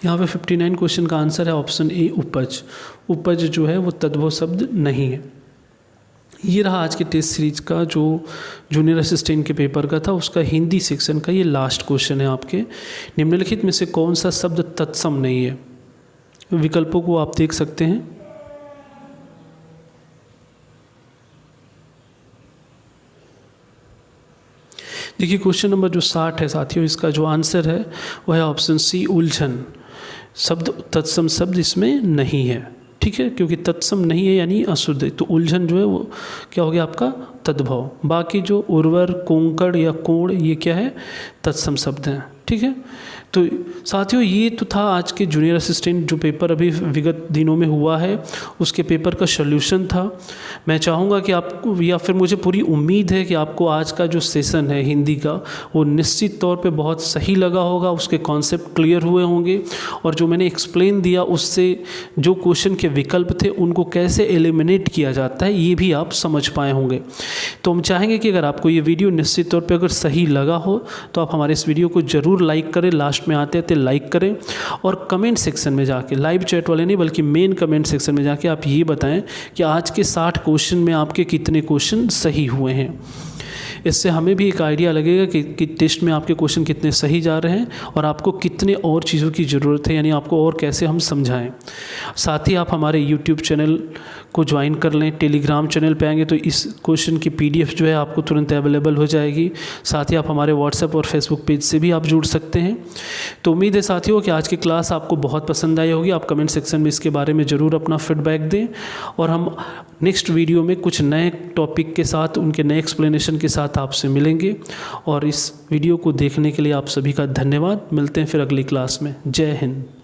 यहाँ पे 59 क्वेश्चन का आंसर है ऑप्शन ए, उपज। उपज जो है वो तद्भव शब्द नहीं है। ये रहा आज के टेस्ट सीरीज का जो जूनियर असिस्टेंट के पेपर का था, उसका हिंदी सेक्शन का ये लास्ट क्वेश्चन है आपके। निम्नलिखित में से कौन सा शब्द तत्सम नहीं है। विकल्पों को आप देख सकते हैं। देखिए क्वेश्चन नंबर जो 60 है साथियों, इसका जो आंसर है वह है ऑप्शन सी, उलझन। शब्द तत्सम शब्द इसमें नहीं है। ठीक है, क्योंकि तत्सम नहीं है यानी अशुद्ध है, तो उलझन जो है वो क्या हो गया आपका, तद्भव। बाकी जो उर्वर, कोंकण या कोण ये क्या है, तत्सम शब्द हैं। ठीक है। तो साथियों, ये तो था आज के जूनियर असिस्टेंट जो पेपर अभी विगत दिनों में हुआ है, उसके पेपर का सॉल्यूशन था। मैं चाहूँगा कि आपको, या फिर मुझे पूरी उम्मीद है कि आपको आज का जो सेशन है हिंदी का, वो निश्चित तौर पे बहुत सही लगा होगा, उसके कॉन्सेप्ट क्लियर हुए होंगे, और जो मैंने एक्सप्लेन दिया उससे जो क्वेश्चन के विकल्प थे उनको कैसे एलिमिनेट किया जाता है ये भी आप समझ पाए होंगे। तो हम चाहेंगे कि अगर आपको ये वीडियो निश्चित तौर पे अगर सही लगा हो तो आप हमारे इस वीडियो को ज़रूर लाइक करें, लास्ट में आते आते लाइक करें, और कमेंट सेक्शन में जाके, लाइव चैट वाले नहीं बल्कि मेन कमेंट सेक्शन में जाके आप ये बताएं कि आज के 60 क्वेश्चन में आपके कितने क्वेश्चन सही हुए हैं। इससे हमें भी एक आइडिया लगेगा कि टेस्ट में आपके क्वेश्चन कितने सही जा रहे हैं और आपको कितने और चीज़ों की ज़रूरत है, यानी आपको और कैसे हम समझाएं। साथ ही आप हमारे यूट्यूब चैनल को ज्वाइन कर लें। टेलीग्राम चैनल पे आएंगे तो इस क्वेश्चन की PDF जो है आपको तुरंत अवेलेबल हो जाएगी। साथ ही आप हमारे व्हाट्सएप और फेसबुक पेज से भी आप जुड़ सकते हैं। तो उम्मीद है साथियों कि आज की क्लास आपको बहुत पसंद आई होगी। आप कमेंट सेक्शन में इसके बारे में ज़रूर अपना फीडबैक दें, और हम नेक्स्ट वीडियो में कुछ नए टॉपिक के साथ, उनके नए एक्सप्लेनेशन के साथ आपसे मिलेंगे। और इस वीडियो को देखने के लिए आप सभी का धन्यवाद। मिलते हैं फिर अगली क्लास में। जय हिंद।